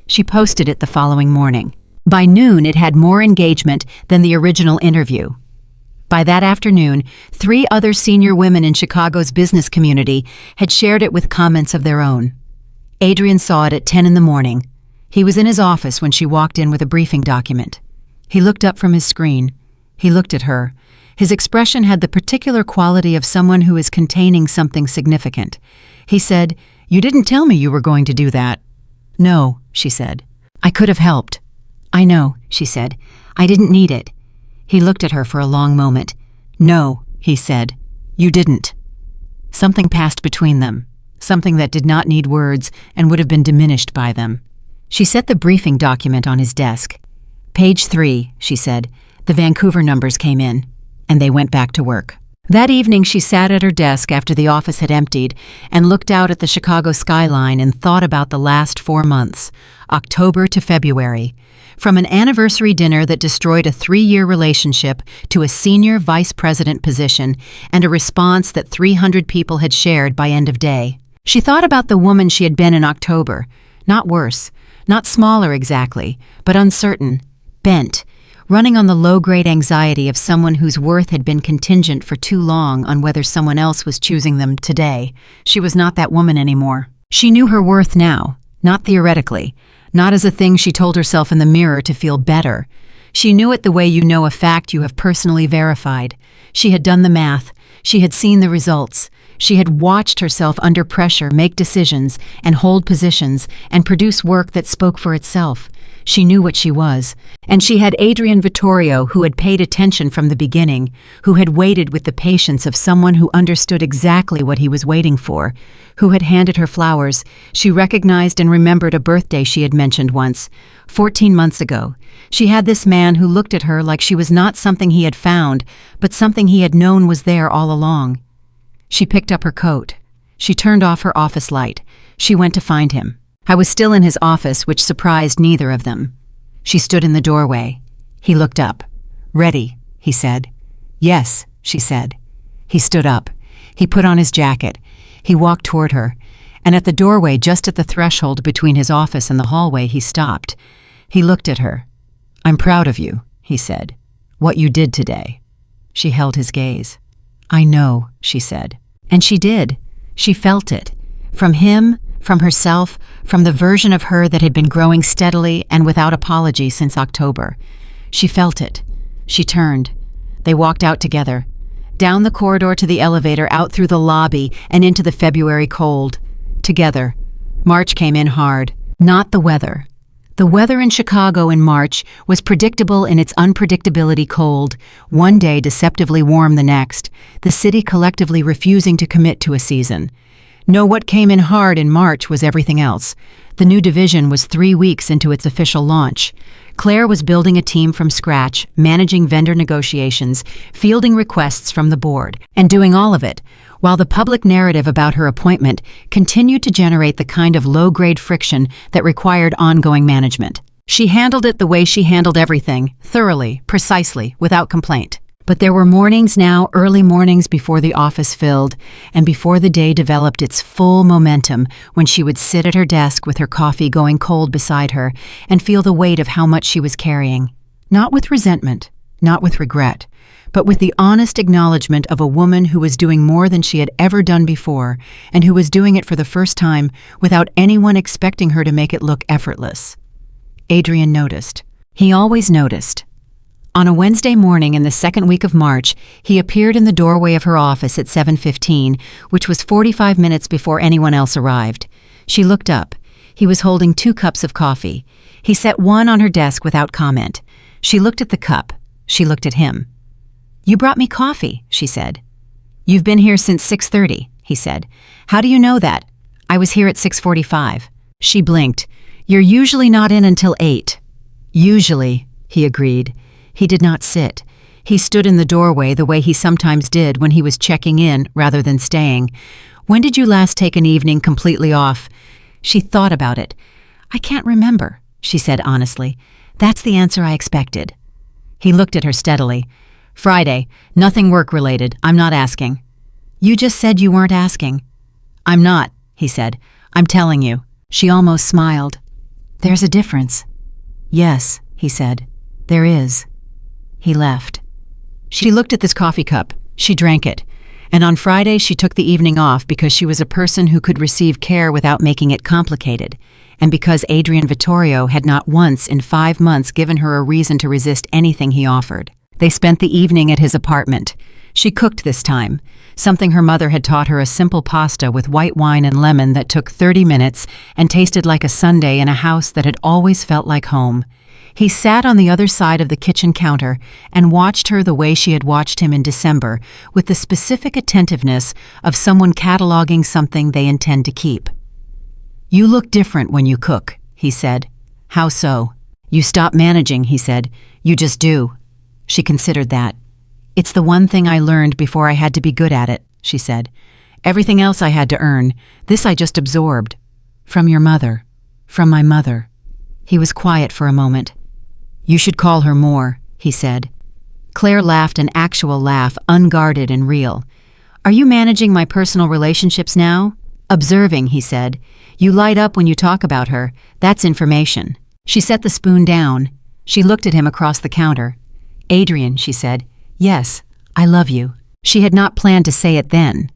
She posted it the following morning. By noon, it had more engagement than the original interview. By that afternoon, 3 other senior women in Chicago's business community had shared it with comments of their own. Adrian saw it at 10 in the morning. He was in his office when she walked in with a briefing document. He looked up from his screen. He looked at her. His expression had the particular quality of someone who is containing something significant. He said, "You didn't tell me you were going to do that." "No," she said. "I could have helped." "I know," she said. "I didn't need it." He looked at her for a long moment. "No," he said. "You didn't." Something passed between them, something that did not need words and would have been diminished by them. She set the briefing document on his desk. "Page 3, she said. The Vancouver numbers came in, and they went back to work. That evening she sat at her desk after the office had emptied and looked out at the Chicago skyline and thought about the last 4 months, October to February. From an anniversary dinner that destroyed a 3-year relationship to a senior vice president position and a response that 300 people had shared by end of day. She thought about the woman she had been in October, not worse, not smaller exactly, but uncertain, bent, running on the low-grade anxiety of someone whose worth had been contingent for too long on whether someone else was choosing them today. She was not that woman anymore. She knew her worth now, not theoretically, not as a thing she told herself in the mirror to feel better. She knew it the way you know a fact you have personally verified. She had done the math. She had seen the results. She had watched herself under pressure make decisions and hold positions and produce work that spoke for itself. She knew what she was, and she had Adrian Vittorio, who had paid attention from the beginning, who had waited with the patience of someone who understood exactly what he was waiting for, who had handed her flowers. She recognized and remembered a birthday she had mentioned once, 14 months ago. She had this man who looked at her like she was not something he had found, but something he had known was there all along. She picked up her coat. She turned off her office light. She went to find him. I was still in his office, which surprised neither of them. She stood in the doorway. He looked up. "Ready," he said. "Yes," she said. He stood up. He put on his jacket. He walked toward her, and at the doorway, just at the threshold between his office and the hallway, he stopped. He looked at her. "I'm proud of you," he said. "What you did today." She held his gaze. "I know," she said. And she did. She felt it. From him, from herself, from the version of her that had been growing steadily and without apology since October. She felt it. She turned. They walked out together. Down the corridor to the elevator, out through the lobby, and into the February cold. Together. March came in hard. Not the weather. The weather in Chicago in March was predictable in its unpredictability cold, one day deceptively warm the next, the city collectively refusing to commit to a season. No, what came in hard in March was everything else. The new division was 3 weeks into its official launch. Claire was building a team from scratch, managing vendor negotiations, fielding requests from the board, and doing all of it, while the public narrative about her appointment continued to generate the kind of low-grade friction that required ongoing management. She handled it the way she handled everything, thoroughly, precisely, without complaint. But there were mornings now, early mornings before the office filled, and before the day developed its full momentum, when she would sit at her desk with her coffee going cold beside her and feel the weight of how much she was carrying. Not with resentment, not with regret, but with the honest acknowledgement of a woman who was doing more than she had ever done before, and who was doing it for the first time without anyone expecting her to make it look effortless. Adrian noticed. He always noticed. On a Wednesday morning in the second week of March, he appeared in the doorway of her office at 7:15, which was 45 minutes before anyone else arrived. She looked up. He was holding 2 cups of coffee. He set one on her desk without comment. She looked at the cup. She looked at him. "You brought me coffee," she said. "You've been here since 6:30, he said. "How do you know that?" "I was here at 6:45. She blinked. "You're usually not in until 8. "Usually," he agreed. He did not sit. He stood in the doorway the way he sometimes did when he was checking in rather than staying. "When did you last take an evening completely off?" She thought about it. "I can't remember," she said honestly. "That's the answer I expected." He looked at her steadily. "Friday. Nothing work-related. I'm not asking." "You just said you weren't asking." "I'm not," he said. "I'm telling you." She almost smiled. "There's a difference." "Yes," he said. "There is." He left. She looked at this coffee cup. She drank it. And on Friday she took the evening off because she was a person who could receive care without making it complicated, and because Adrian Vittorio had not once in 5 months given her a reason to resist anything he offered. They spent the evening at his apartment. She cooked this time, something her mother had taught her, a simple pasta with white wine and lemon that took 30 minutes and tasted like a sundae in a house that had always felt like home. He sat on the other side of the kitchen counter and watched her the way she had watched him in December, with the specific attentiveness of someone cataloging something they intend to keep. "You look different when you cook," he said. "How so?" "You stop managing," he said. "You just do." She considered that. "It's the one thing I learned before I had to be good at it," she said. "Everything else I had to earn. This I just absorbed." "From your mother." "From my mother." He was quiet for a moment. "You should call her more," he said. Claire laughed, an actual laugh, unguarded and real. "Are you managing my personal relationships now?" "Observing," he said. "You light up when you talk about her. That's information." She set the spoon down. She looked at him across the counter. "Adrian," she said. "Yes, I love you." She had not planned to say it then.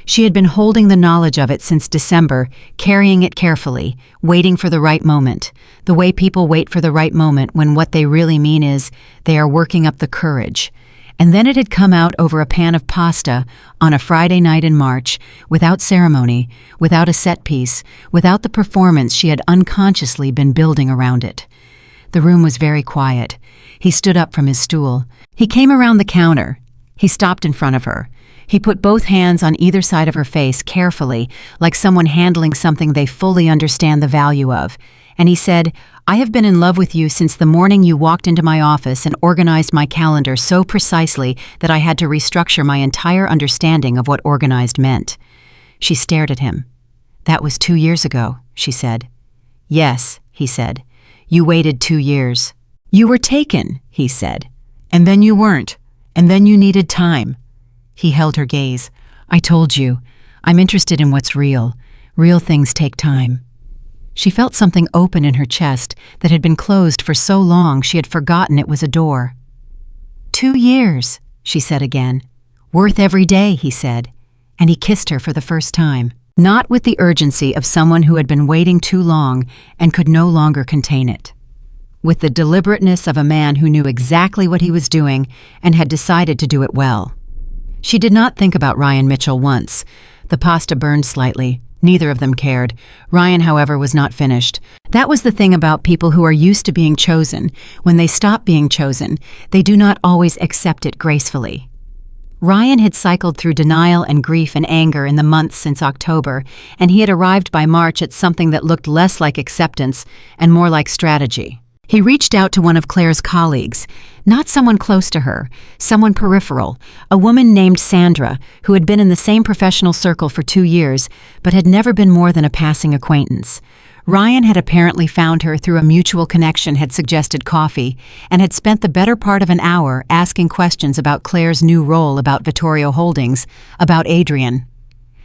She had been holding the knowledge of it since December, carrying it carefully, waiting for the right moment, the way people wait for the right moment when what they really mean is they are working up the courage. And then it had come out over a pan of pasta on a Friday night in March, without ceremony, without a set piece, without the performance she had unconsciously been building around it. The room was very quiet. He stood up from his stool. He came around the counter. He stopped in front of her. He put both hands on either side of her face carefully, like someone handling something they fully understand the value of. And he said, "I have been in love with you since the morning you walked into my office and organized my calendar so precisely that I had to restructure my entire understanding of what organized meant." She stared at him. "That was 2 years ago," she said. "Yes," he said. "You waited 2 years. You were taken," he said. "And then you weren't. And then you needed time." He held her gaze. "I told you. I'm interested in what's real. Real things take time." She felt something open in her chest that had been closed for so long she had forgotten it was a door. 2 years, she said again. "Worth every day," he said. And he kissed her for the first time, not with the urgency of someone who had been waiting too long and could no longer contain it. With the deliberateness of a man who knew exactly what he was doing and had decided to do it well. She did not think about Ryan Mitchell once. The pasta burned slightly. Neither of them cared. Ryan, however, was not finished. That was the thing about people who are used to being chosen. When they stop being chosen, they do not always accept it gracefully. Ryan had cycled through denial and grief and anger in the months since October, and he had arrived by March at something that looked less like acceptance and more like strategy. He reached out to one of Claire's colleagues, not someone close to her, someone peripheral, a woman named Sandra, who had been in the same professional circle for 2 years, but had never been more than a passing acquaintance. Ryan had apparently found her through a mutual connection had suggested coffee, and had spent the better part of an hour asking questions about Claire's new role, about Vittorio Holdings, about Adrian.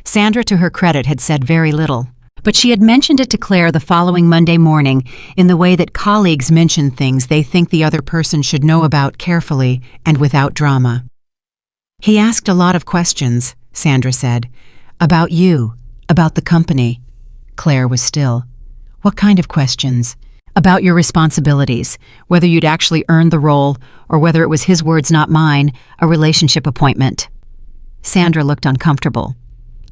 Sandra, to her credit, had said very little. But she had mentioned it to Claire the following Monday morning in the way that colleagues mention things they think the other person should know about carefully and without drama. "He asked a lot of questions," Sandra said. "About you, about the company." Claire was still. "What kind of questions?" "About your responsibilities, whether you'd actually earned the role, or whether it was his words, not mine, a relationship appointment." Sandra looked uncomfortable.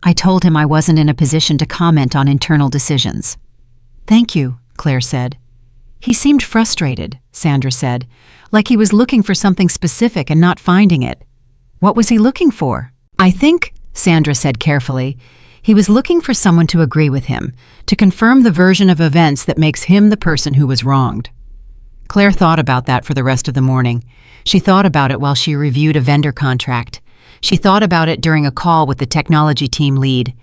"I told him I wasn't in a position to comment on internal decisions." "Thank you," Claire said. "He seemed frustrated," Sandra said, "like he was looking for something specific and not finding it." "What was he looking for?" "I think," Sandra said carefully, "he was looking for someone to agree with him, to confirm the version of events that makes him the person who was wronged." Claire thought about that for the rest of the morning. She thought about it while she reviewed a vendor contract. She thought about it during a call with the technology team lead.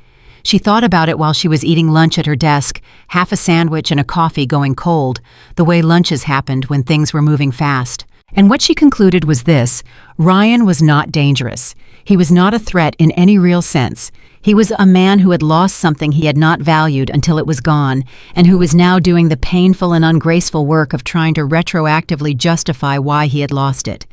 She thought about it while she was eating lunch at her desk, half a sandwich and a coffee going cold, the way lunches happened when things were moving fast. And what she concluded was this: Ryan was not dangerous. He was not a threat in any real sense. He was a man who had lost something he had not valued until it was gone, and who was now doing the painful and ungraceful work of trying to retroactively justify why he had lost it.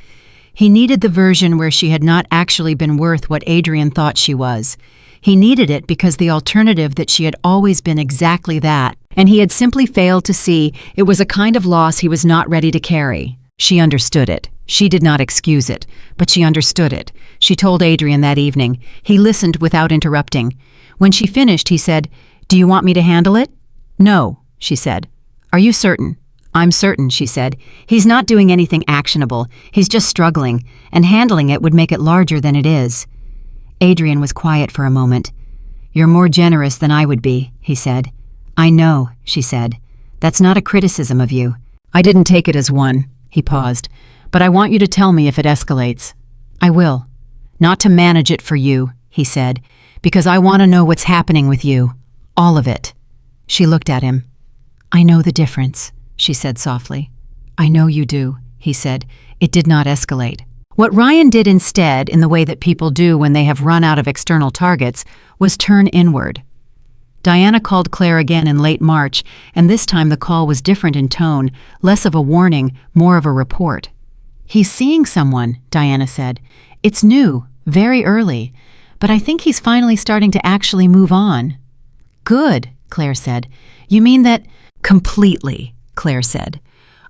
He needed the version where she had not actually been worth what Adrian thought she was. He needed it because the alternative that she had always been exactly that, and he had simply failed to see it was a kind of loss he was not ready to carry. She understood it. She did not excuse it, but she understood it. She told Adrian that evening. He listened without interrupting. When she finished, he said, "Do you want me to handle it?" "No," she said. "Are you certain?" "I'm certain," she said. "He's not doing anything actionable. He's just struggling, and handling it would make it larger than it is." Adrian was quiet for a moment. "You're more generous than I would be," he said. "I know," she said. "That's not a criticism of you." "I didn't take it as one." He paused. "But I want you to tell me if it escalates." "I will. Not to manage it for you," he said, "because I want to know what's happening with you. All of it." She looked at him. "I know the difference," she said softly. "I know you do," he said. It did not escalate. What Ryan did instead, in the way that people do when they have run out of external targets, was turn inward. Diana called Claire again in late March, and this time the call was different in tone, less of a warning, more of a report. "He's seeing someone," Diana said. "It's new, very early, but I think he's finally starting to actually move on." "Good," Claire said. "You mean that—" "Completely," Claire said.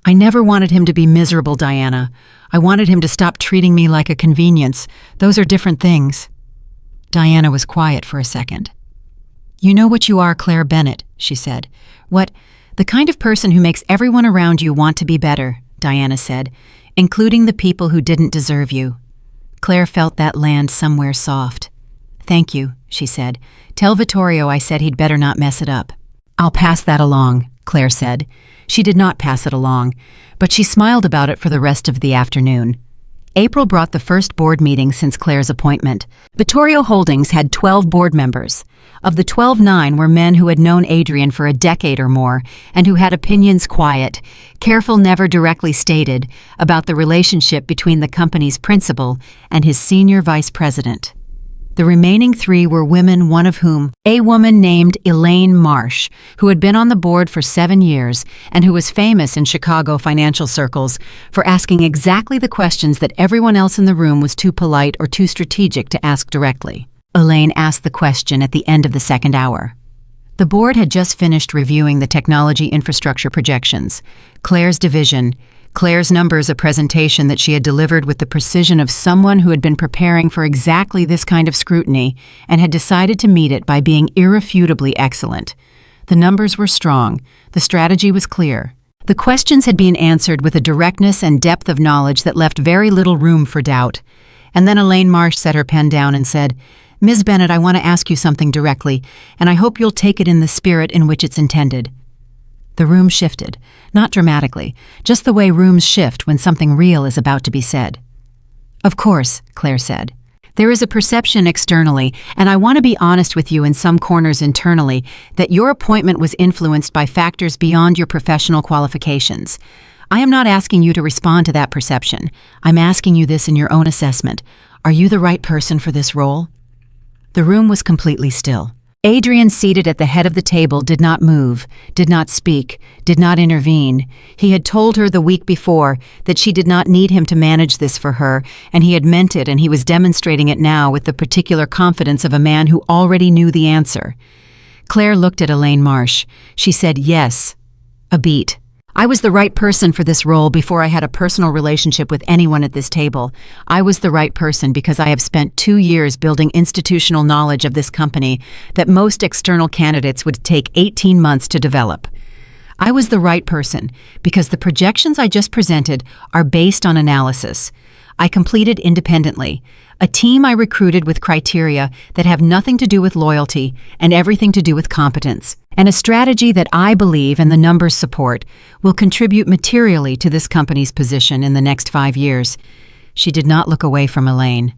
"I never wanted him to be miserable, Diana. I wanted him to stop treating me like a convenience. Those are different things." Diana was quiet for a second. "You know what you are, Claire Bennett," she said. "What The kind of person who makes everyone around you want to be better, Diana said, including the people who didn't deserve you. Claire felt that land somewhere soft. Thank you, she said. Tell Vittorio I said he'd better not mess it up. I'll pass that along, Claire said. She did not pass it along, but she smiled about it for the rest of the afternoon. April brought the first board meeting since Claire's appointment. Vittorio Holdings had 12 board members. Of the 12, 9 were men who had known Adrian for a decade or more and who had opinions quiet, careful, never directly stated, about the relationship between the company's principal and his senior vice president. The remaining 3 were women, one of whom, a woman named Elaine Marsh, who had been on the board for 7 years and who was famous in Chicago financial circles for asking exactly the questions that everyone else in the room was too polite or too strategic to ask directly. Elaine asked the question at the end of the second hour. The board had just finished reviewing the technology infrastructure projections. Claire's division, Claire's numbers, a presentation that she had delivered with the precision of someone who had been preparing for exactly this kind of scrutiny and had decided to meet it by being irrefutably excellent. The numbers were strong. The strategy was clear. The questions had been answered with a directness and depth of knowledge that left very little room for doubt. And then Elaine Marsh set her pen down and said, "Ms. Bennett, I want to ask you something directly, and I hope you'll take it in the spirit in which it's intended." The room shifted, not dramatically, just the way rooms shift when something real is about to be said. "Of course," Claire said. "There is a perception externally, and I want to be honest with you in some corners internally, that your appointment was influenced by factors beyond your professional qualifications. I am not asking you to respond to that perception. I'm asking you this in your own assessment. Are you the right person for this role?" The room was completely still. Adrian, seated at the head of the table, did not move, did not speak, did not intervene. He had told her the week before that she did not need him to manage this for her, and he had meant it, and he was demonstrating it now with the particular confidence of a man who already knew the answer. Claire looked at Elaine Marsh. She said yes. A beat. "I was the right person for this role before I had a personal relationship with anyone at this table. I was the right person because I have spent 2 years building institutional knowledge of this company that most external candidates would take 18 months to develop. I was the right person because the projections I just presented are based on analysis I completed independently, a team I recruited with criteria that have nothing to do with loyalty and everything to do with competence, and a strategy that I believe and the numbers support will contribute materially to this company's position in the next 5 years." She did not look away from Elaine.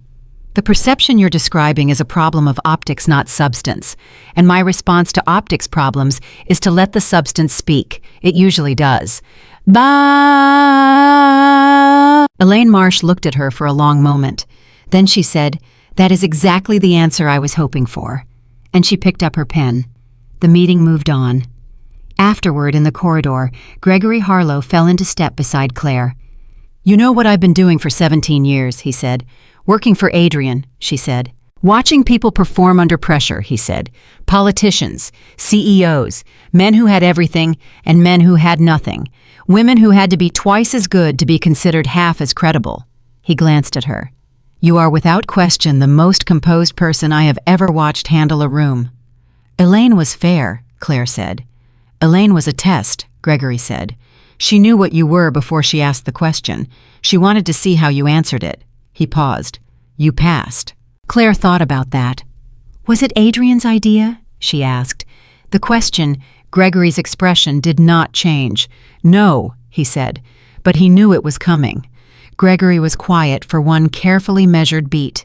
"The perception you're describing is a problem of optics, not substance, and my response to optics problems is to let the substance speak. It usually does." Bah! Elaine Marsh looked at her for a long moment. Then she said, "That is exactly the answer I was hoping for." And she picked up her pen. The meeting moved on. Afterward, in the corridor, Gregory Harlow fell into step beside Claire. "You know what I've been doing for 17 years, he said. "Working for Adrian," she said. "Watching people perform under pressure," he said. "Politicians, CEOs, men who had everything and men who had nothing. Women who had to be twice as good to be considered half as credible." He glanced at her. "You are without question the most composed person I have ever watched handle a room." "Elaine was fair," Claire said. "Elaine was a test," Gregory said. "She knew what you were before she asked the question. She wanted to see how you answered it." He paused. "You passed." Claire thought about that. "Was it Adrian's idea?" she asked. The question, Gregory's expression, did not change. "No," he said, but he knew it was coming. Gregory was quiet for one carefully measured beat.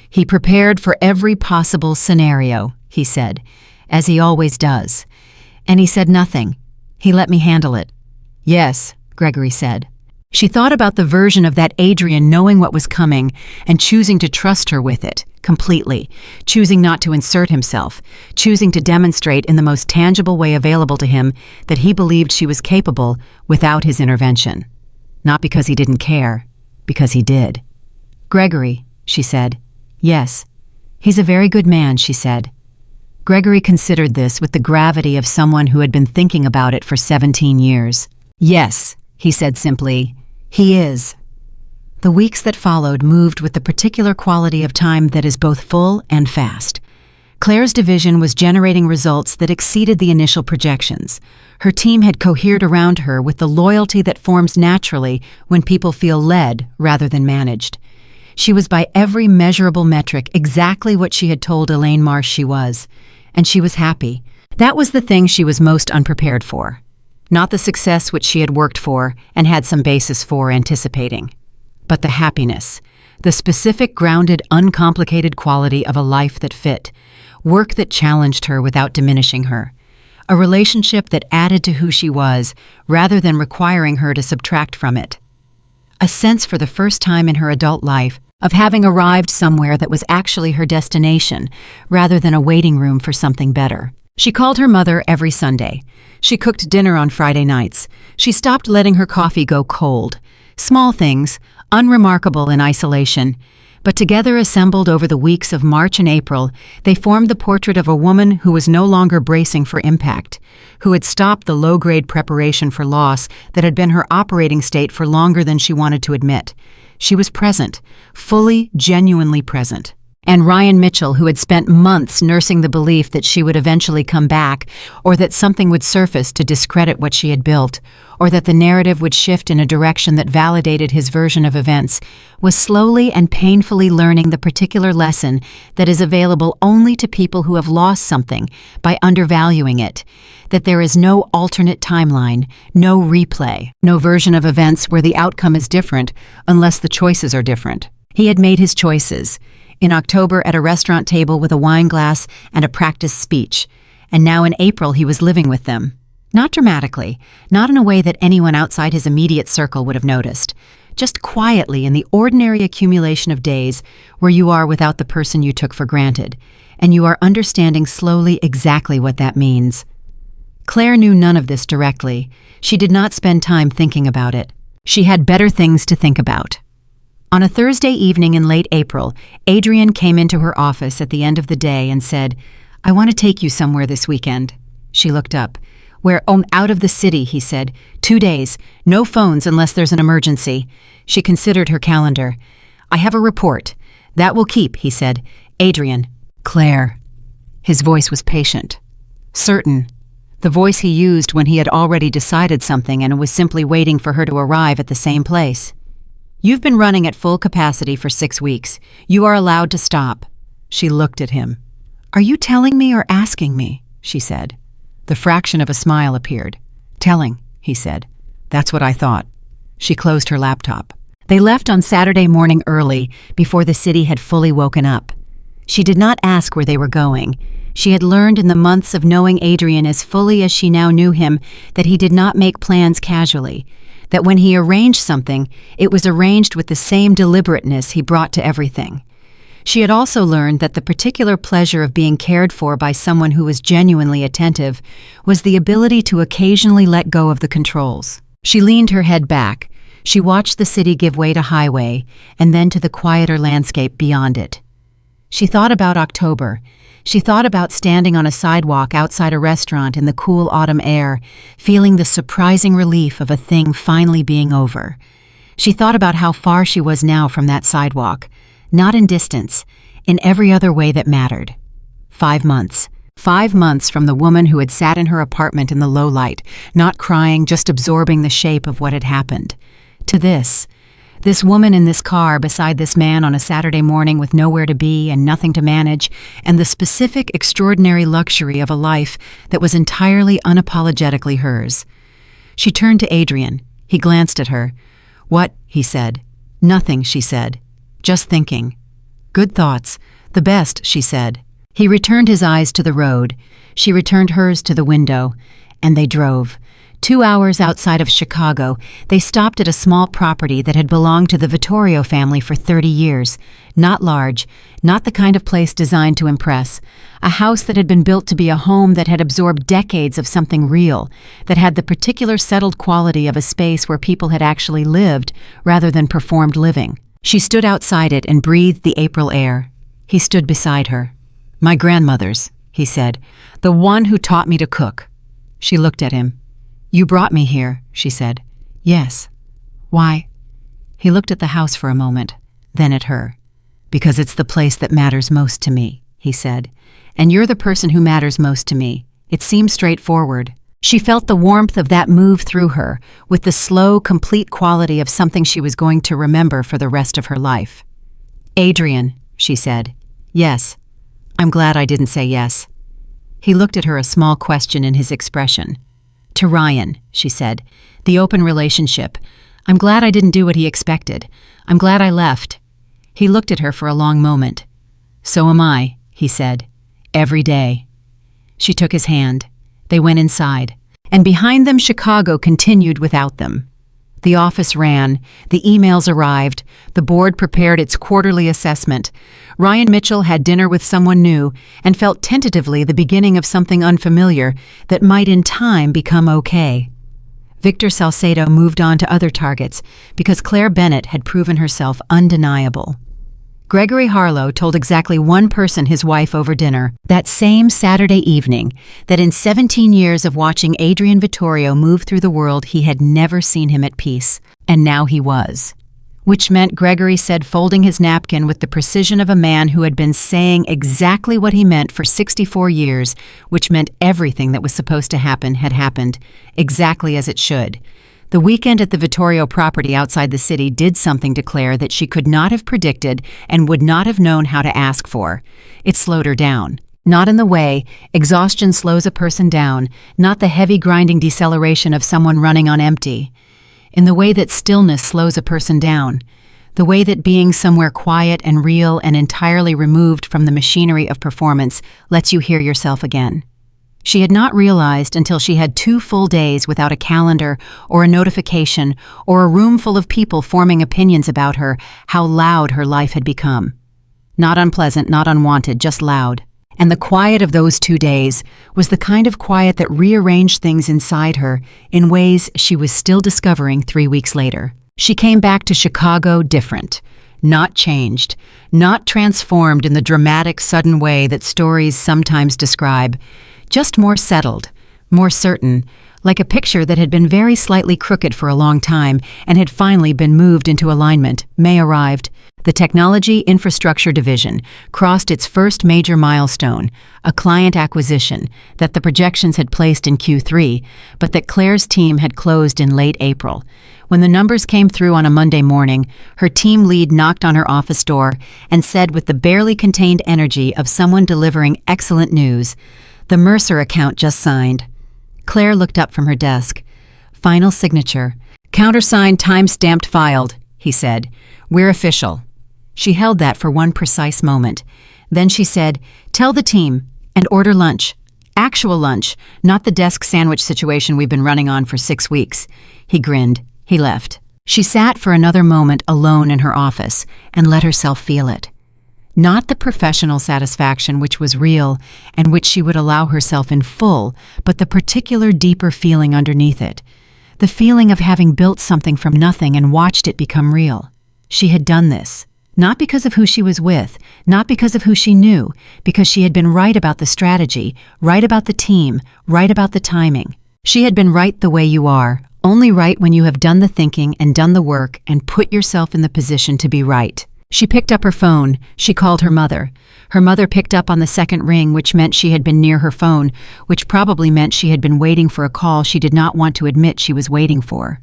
"He prepared for every possible scenario," he said, "as he always does. And he said nothing. He let me handle it." "Yes," Gregory said. She thought about the version of that Adrian knowing what was coming and choosing to trust her with it, completely, choosing not to insert himself, choosing to demonstrate in the most tangible way available to him that he believed she was capable without his intervention. Not because he didn't care, because he did. "Gregory," she said. "Yes." "He's a very good man," she said. Gregory considered this with the gravity of someone who had been thinking about it for 17 years. "Yes," he said simply, "he is." The weeks that followed moved with the particular quality of time that is both full and fast. Claire's division was generating results that exceeded the initial projections. Her team had cohered around her with the loyalty that forms naturally when people feel led rather than managed. She was by every measurable metric exactly what she had told Elaine Marsh she was, and she was happy. That was the thing she was most unprepared for. Not the success which she had worked for and had some basis for anticipating, but the happiness, the specific, grounded, uncomplicated quality of a life that fit, work that challenged her without diminishing her, a relationship that added to who she was rather than requiring her to subtract from it. A sense for the first time in her adult life of having arrived somewhere that was actually her destination rather than a waiting room for something better. She called her mother every Sunday. She cooked dinner on Friday nights. She stopped letting her coffee go cold. Small things, unremarkable in isolation, but together assembled over the weeks of March and April, they formed the portrait of a woman who was no longer bracing for impact, who had stopped the low-grade preparation for loss that had been her operating state for longer than she wanted to admit. She was present, fully, genuinely present. And Ryan Mitchell, who had spent months nursing the belief that she would eventually come back, or that something would surface to discredit what she had built, or that the narrative would shift in a direction that validated his version of events, was slowly and painfully learning the particular lesson that is available only to people who have lost something by undervaluing it, that there is no alternate timeline, no replay, no version of events where the outcome is different unless the choices are different. He had made his choices. In October at a restaurant table with a wine glass and a practiced speech, and now in April he was living with them. Not dramatically, not in a way that anyone outside his immediate circle would have noticed, just quietly in the ordinary accumulation of days where you are without the person you took for granted, and you are understanding slowly exactly what that means. Claire knew none of this directly. She did not spend time thinking about it. She had better things to think about. On a Thursday evening in late April, Adrian came into her office at the end of the day and said, "I want to take you somewhere this weekend." She looked up. "We're out of the city," he said. 2 days. No phones unless there's an emergency." She considered her calendar. "I have a report. That will keep," he said. "Adrian." "Claire." His voice was patient. Certain. The voice he used when he had already decided something and was simply waiting for her to arrive at the same place. "You've been running at full capacity for 6 weeks. You are allowed to stop." She looked at him. "Are you telling me or asking me?" she said. The fraction of a smile appeared. "Telling," he said. "That's what I thought." She closed her laptop. They left on Saturday morning early, before the city had fully woken up. She did not ask where they were going. She had learned in the months of knowing Adrian as fully as she now knew him that he did not make plans casually, that when he arranged something, it was arranged with the same deliberateness he brought to everything. She had also learned that the particular pleasure of being cared for by someone who was genuinely attentive was the ability to occasionally let go of the controls. She leaned her head back. She watched the city give way to highway and then to the quieter landscape beyond it. She thought about October. She thought about standing on a sidewalk outside a restaurant in the cool autumn air, feeling the surprising relief of a thing finally being over. She thought about how far she was now from that sidewalk, not in distance, in every other way that mattered. 5 months. 5 months from the woman who had sat in her apartment in the low light, not crying, just absorbing the shape of what had happened. To this woman in this car beside this man on a Saturday morning with nowhere to be and nothing to manage, and the specific, extraordinary luxury of a life that was entirely unapologetically hers. She turned to Adrian. He glanced at her. "What?" he said. "Nothing," she said. "Just thinking." "Good thoughts. The best," she said. He returned his eyes to the road. She returned hers to the window, and they drove. 2 hours outside of Chicago, they stopped at a small property that had belonged to the Vittorio family for 30 years. Not large, not the kind of place designed to impress. A house that had been built to be a home that had absorbed decades of something real, that had the particular settled quality of a space where people had actually lived rather than performed living. She stood outside it and breathed the April air. He stood beside her. "My grandmother's," he said. "The one who taught me to cook." She looked at him. "You brought me here," she said. "Yes." "Why?" He looked at the house for a moment, then at her. "Because it's the place that matters most to me." he said. "And you're the person who matters most to me." It seemed straightforward. She felt the warmth of that move through her, with the slow, complete quality of something she was going to remember for the rest of her life. "Adrian," she said. "Yes. I'm glad I didn't say yes." He looked at her, a small question in his expression. "To Ryan," she said. "The open relationship. I'm glad I didn't do what he expected. I'm glad I left." He looked at her for a long moment. "So am I," he said. "Every day." She took his hand. They went inside, and behind them Chicago continued without them. The office ran, the emails arrived, the board prepared its quarterly assessment. Ryan Mitchell had dinner with someone new and felt tentatively the beginning of something unfamiliar that might in time become okay. Victor Salcedo moved on to other targets because Claire Bennett had proven herself undeniable. Gregory Harlow told exactly one person, his wife, over dinner, that same Saturday evening, that in 17 years of watching Adrian Vittorio move through the world, he had never seen him at peace. And now he was. Which meant, Gregory said, folding his napkin with the precision of a man who had been saying exactly what he meant for 64 years, which meant everything that was supposed to happen had happened, exactly as it should. The weekend at the Vittorio property outside the city did something to Claire that she could not have predicted and would not have known how to ask for. It slowed her down. Not in the way exhaustion slows a person down, not the heavy grinding deceleration of someone running on empty. In the way that stillness slows a person down. The way that being somewhere quiet and real and entirely removed from the machinery of performance lets you hear yourself again. She had not realized until she had 2 full days without a calendar or a notification or a room full of people forming opinions about her how loud her life had become. Not unpleasant, not unwanted, just loud. And the quiet of those 2 days was the kind of quiet that rearranged things inside her in ways she was still discovering 3 weeks later. She came back to Chicago different. Not changed, not transformed in the dramatic, sudden way that stories sometimes describe. Just more settled, more certain, like a picture that had been very slightly crooked for a long time and had finally been moved into alignment. May arrived. The Technology Infrastructure Division crossed its first major milestone, a client acquisition that the projections had placed in Q3, but that Claire's team had closed in late April. When the numbers came through on a Monday morning, her team lead knocked on her office door and said with the barely contained energy of someone delivering excellent news, "The Mercer account just signed." Claire looked up from her desk. "Final signature. Countersigned, time-stamped, filed," he said. "We're official." She held that for one precise moment. Then she said, "Tell the team, and order lunch. Actual lunch, not the desk sandwich situation we've been running on for 6 weeks." He grinned. He left. She sat for another moment alone in her office and let herself feel it. Not the professional satisfaction which was real and which she would allow herself in full, but the particular deeper feeling underneath it. The feeling of having built something from nothing and watched it become real. She had done this. Not because of who she was with, not because of who she knew, because she had been right about the strategy, right about the team, right about the timing. She had been right the way you are, only right when you have done the thinking and done the work and put yourself in the position to be right. She picked up her phone. She called her mother. Her mother picked up on the second ring, which meant she had been near her phone, which probably meant she had been waiting for a call she did not want to admit she was waiting for.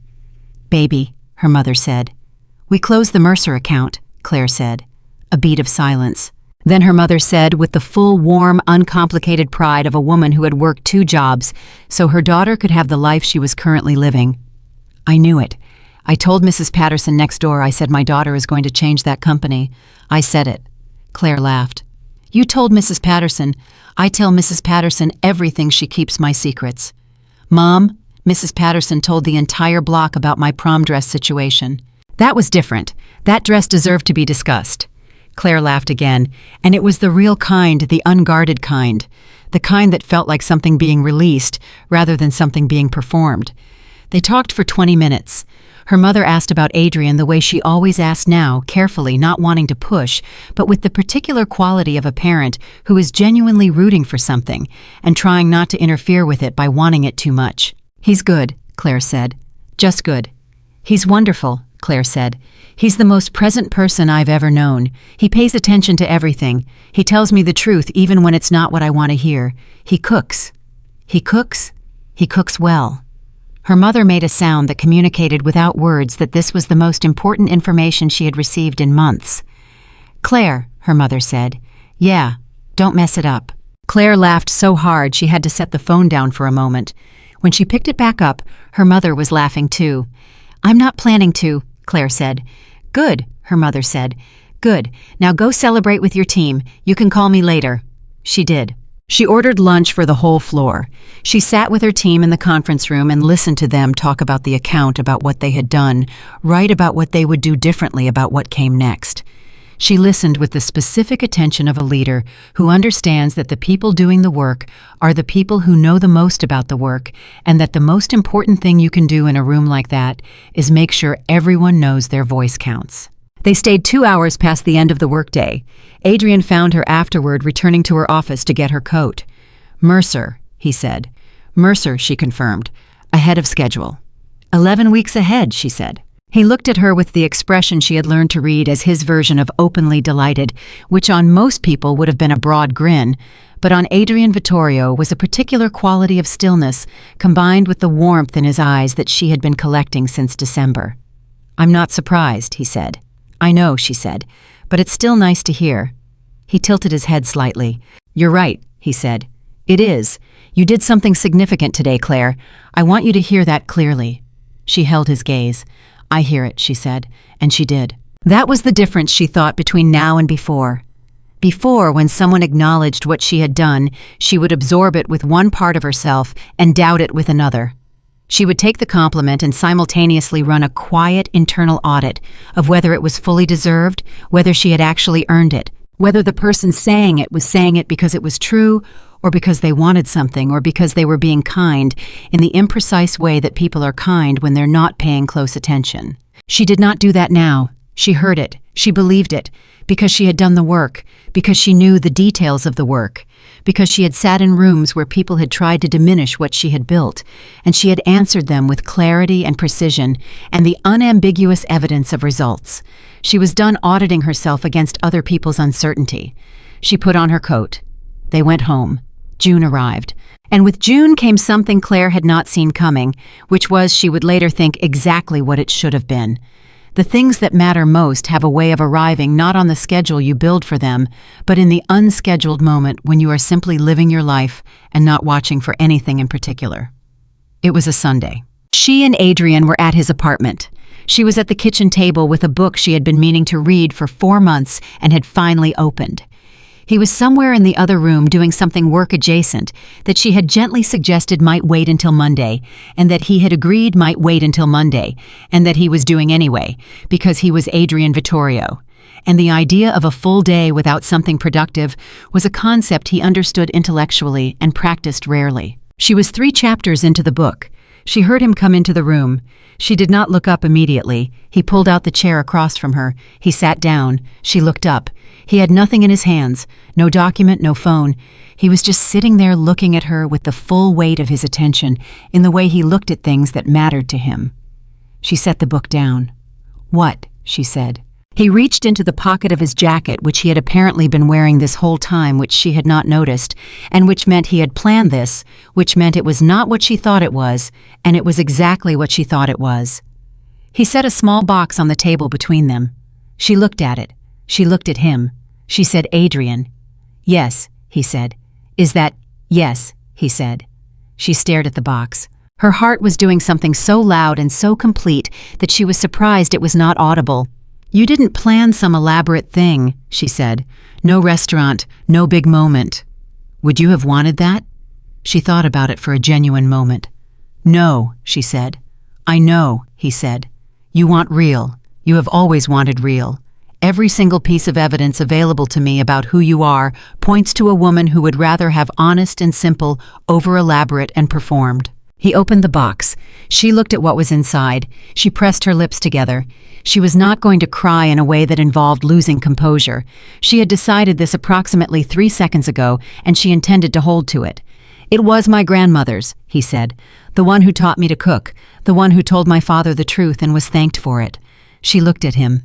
"Baby," her mother said. "We closed the Mercer account," Claire said. A beat of silence. Then her mother said, with the full, warm, uncomplicated pride of a woman who had worked 2 jobs so her daughter could have the life she was currently living, "I knew it. I told Mrs. Patterson next door, I said my daughter is going to change that company. I said it." Claire laughed. "You told Mrs. Patterson. I tell Mrs. Patterson everything. She keeps my secrets." "Mom," Mrs. Patterson told the entire block about my prom dress situation. "That was different. That dress deserved to be discussed." Claire laughed again, and it was the real kind, the unguarded kind, the kind that felt like something being released rather than something being performed. They talked for 20 minutes. Her mother asked about Adrian the way she always asked now, carefully, not wanting to push, but with the particular quality of a parent who is genuinely rooting for something and trying not to interfere with it by wanting it too much. "He's good," Claire said. "Just good." "He's wonderful," Claire said. "He's the most present person I've ever known. He pays attention to everything. He tells me the truth even when it's not what I want to hear. He cooks. He cooks? He cooks well." Her mother made a sound that communicated without words that this was the most important information she had received in months. "Claire," her mother said. "Yeah, don't mess it up." Claire laughed so hard she had to set the phone down for a moment. When she picked it back up, her mother was laughing too. "I'm not planning to," Claire said. "Good," her mother said. "Good. Now go celebrate with your team. You can call me later." She did. She ordered lunch for the whole floor. She sat with her team in the conference room and listened to them talk about the account, about what they had done, write about what they would do differently, about what came next. She listened with the specific attention of a leader who understands that the people doing the work are the people who know the most about the work, and that the most important thing you can do in a room like that is make sure everyone knows their voice counts. They stayed 2 hours past the end of the workday. Adrian found her afterward returning to her office to get her coat. "Mercer," he said. "Mercer," she confirmed. "Ahead of schedule." 11 weeks ahead, she said. He looked at her with the expression she had learned to read as his version of openly delighted, which on most people would have been a broad grin, but on Adrian Vittorio was a particular quality of stillness combined with the warmth in his eyes that she had been collecting since December. "I'm not surprised," he said. "I know," she said, "but it's still nice to hear." He tilted his head slightly. "You're right," he said. "It is. You did something significant today, Claire. I want you to hear that clearly." She held his gaze. "I hear it," she said, and she did. That was the difference, she thought, between now and before. Before, when someone acknowledged what she had done, she would absorb it with one part of herself and doubt it with another. She would take the compliment and simultaneously run a quiet internal audit of whether it was fully deserved, whether she had actually earned it, whether the person saying it was saying it because it was true, or because they wanted something, or because they were being kind in the imprecise way that people are kind when they're not paying close attention. She did not do that now. She heard it. She believed it. Because she had done the work. Because she knew the details of the work. Because she had sat in rooms where people had tried to diminish what she had built, and she had answered them with clarity and precision and the unambiguous evidence of results. She was done auditing herself against other people's uncertainty. She put on her coat. They went home. June arrived. And with June came something Claire had not seen coming, which was, she would later think, exactly what it should have been. The things that matter most have a way of arriving not on the schedule you build for them, but in the unscheduled moment when you are simply living your life and not watching for anything in particular. It was a Sunday. She and Adrian were at his apartment. She was at the kitchen table with a book she had been meaning to read for 4 months and had finally opened. He was somewhere in the other room doing something work-adjacent that she had gently suggested might wait until Monday, and that he had agreed might wait until Monday, and that he was doing anyway, because he was Adrian Vittorio. And the idea of a full day without something productive was a concept he understood intellectually and practiced rarely. She was 3 chapters into the book. She heard him come into the room. She did not look up immediately. He pulled out the chair across from her. He sat down. She looked up. He had nothing in his hands, no document, no phone. He was just sitting there looking at her with the full weight of his attention in the way he looked at things that mattered to him. She set the book down. "What?" she said. He reached into the pocket of his jacket, which he had apparently been wearing this whole time, which she had not noticed, and which meant he had planned this, which meant it was not what she thought it was, and it was exactly what she thought it was. He set a small box on the table between them. She looked at it. She looked at him. She said, "Adrian." "Yes," he said. "Is that—" "Yes," he said. She stared at the box. Her heart was doing something so loud and so complete that she was surprised it was not audible. "You didn't plan some elaborate thing," she said. "No restaurant, no big moment. Would you have wanted that?" She thought about it for a genuine moment. "No," she said. "I know," he said. "You want real. You have always wanted real. Every single piece of evidence available to me about who you are points to a woman who would rather have honest and simple over elaborate and performed." He opened the box. She looked at what was inside. She pressed her lips together. She was not going to cry in a way that involved losing composure. She had decided this approximately 3 seconds ago, and she intended to hold to it. "It was my grandmother's," he said. "The one who taught me to cook. The one who told my father the truth and was thanked for it. She looked at him.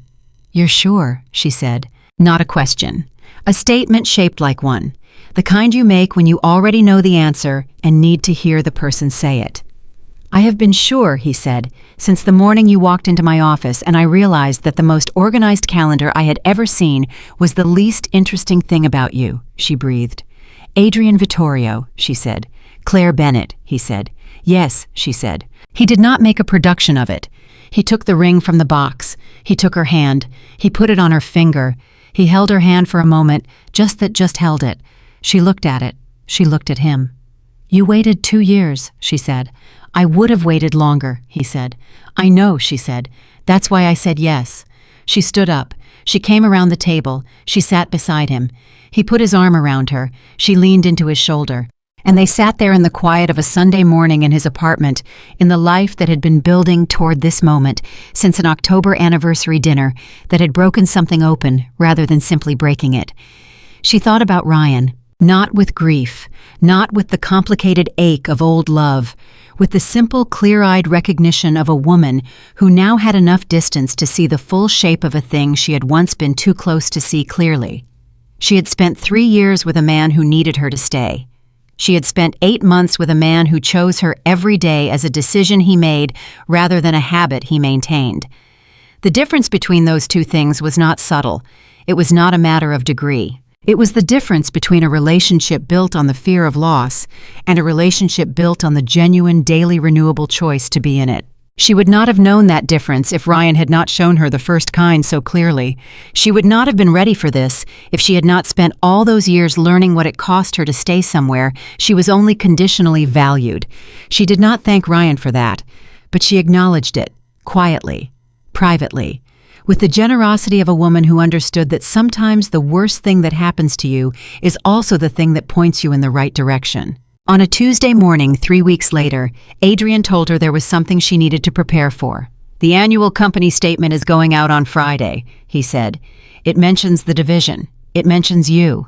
"You're sure?" she said. Not a question. A statement shaped like one. The kind you make when you already know the answer and need to hear the person say it. "I have been sure," he said, "since the morning you walked into my office, and I realized that the most organized calendar I had ever seen was the least interesting thing about you," she breathed. "Adrian Vittorio," she said. "Claire Bennett," he said. "Yes," she said. He did not make a production of it. He took the ring from the box. He took her hand. He put it on her finger. He held her hand for a moment, just held it. She looked at it. She looked at him. "You waited 2 years," she said. "I would have waited longer," he said. "I know," she said. "That's why I said yes." She stood up. She came around the table. She sat beside him. He put his arm around her. She leaned into his shoulder. And they sat there in the quiet of a Sunday morning in his apartment, in the life that had been building toward this moment since an October anniversary dinner that had broken something open rather than simply breaking it. She thought about Ryan, not with grief, not with the complicated ache of old love, with the simple, clear-eyed recognition of a woman who now had enough distance to see the full shape of a thing she had once been too close to see clearly. She had spent 3 years with a man who needed her to stay. She had spent 8 months with a man who chose her every day as a decision he made rather than a habit he maintained. The difference between those two things was not subtle. It was not a matter of degree. It was the difference between a relationship built on the fear of loss and a relationship built on the genuine, daily, renewable choice to be in it. She would not have known that difference if Ryan had not shown her the first kind so clearly. She would not have been ready for this if she had not spent all those years learning what it cost her to stay somewhere she was only conditionally valued. She did not thank Ryan for that, but she acknowledged it, quietly, privately, with the generosity of a woman who understood that sometimes the worst thing that happens to you is also the thing that points you in the right direction. On a Tuesday morning 3 weeks later, Adrian told her there was something she needed to prepare for. "The annual company statement is going out on Friday," he said. "It mentions the division. It mentions you."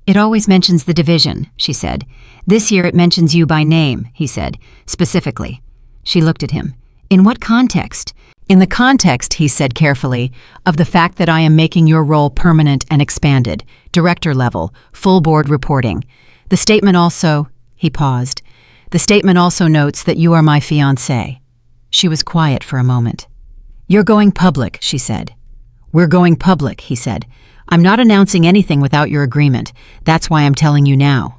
"It always mentions the division," she said. "This year it mentions you by name," he said, specifically. She looked at him. "In what context?" "In the context," he said carefully, "of the fact that I am making your role permanent and expanded, director level, full board reporting. The statement also..." He paused. "The statement also notes that you are my fiancé." She was quiet for a moment. "You're going public," she said. "We're going public," he said. "I'm not announcing anything without your agreement. That's why I'm telling you now."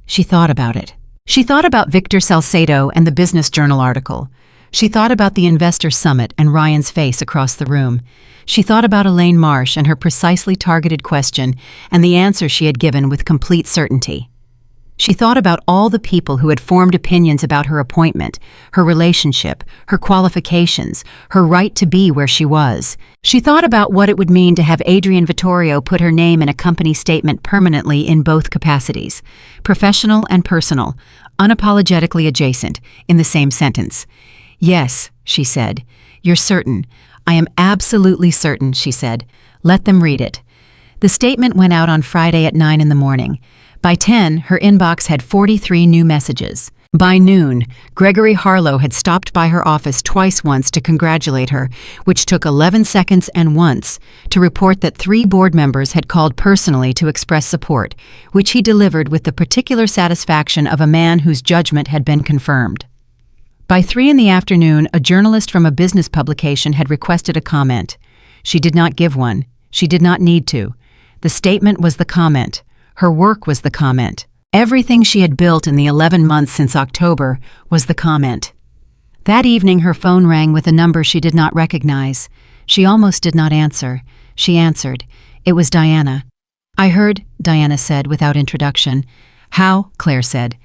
She thought about it. She thought about Victor Salcedo and the Business Journal article. She thought about the investor summit and Ryan's face across the room. She thought about Elaine Marsh and her precisely targeted question and the answer she had given with complete certainty. She thought about all the people who had formed opinions about her appointment, her relationship, her qualifications, her right to be where she was. She thought about what it would mean to have Adrian Vittorio put her name in a company statement permanently in both capacities, professional and personal, unapologetically adjacent, in the same sentence. "Yes," she said. "You're certain." "I am absolutely certain," she said. "Let them read it." The statement went out on Friday at 9 in the morning. By 10, her inbox had 43 new messages. By noon, Gregory Harlow had stopped by her office twice once to congratulate her, which took 11 seconds and once to report that 3 board members had called personally to express support, which he delivered with the particular satisfaction of a man whose judgment had been confirmed. By 3 in the afternoon, a journalist from a business publication had requested a comment. She did not give one. She did not need to. The statement was the comment. Her work was the comment. Everything she had built in the 11 months since October was the comment. That evening her phone rang with a number she did not recognize. She almost did not answer. She answered. It was Diana. "I heard," Diana said without introduction. "How?" Claire said.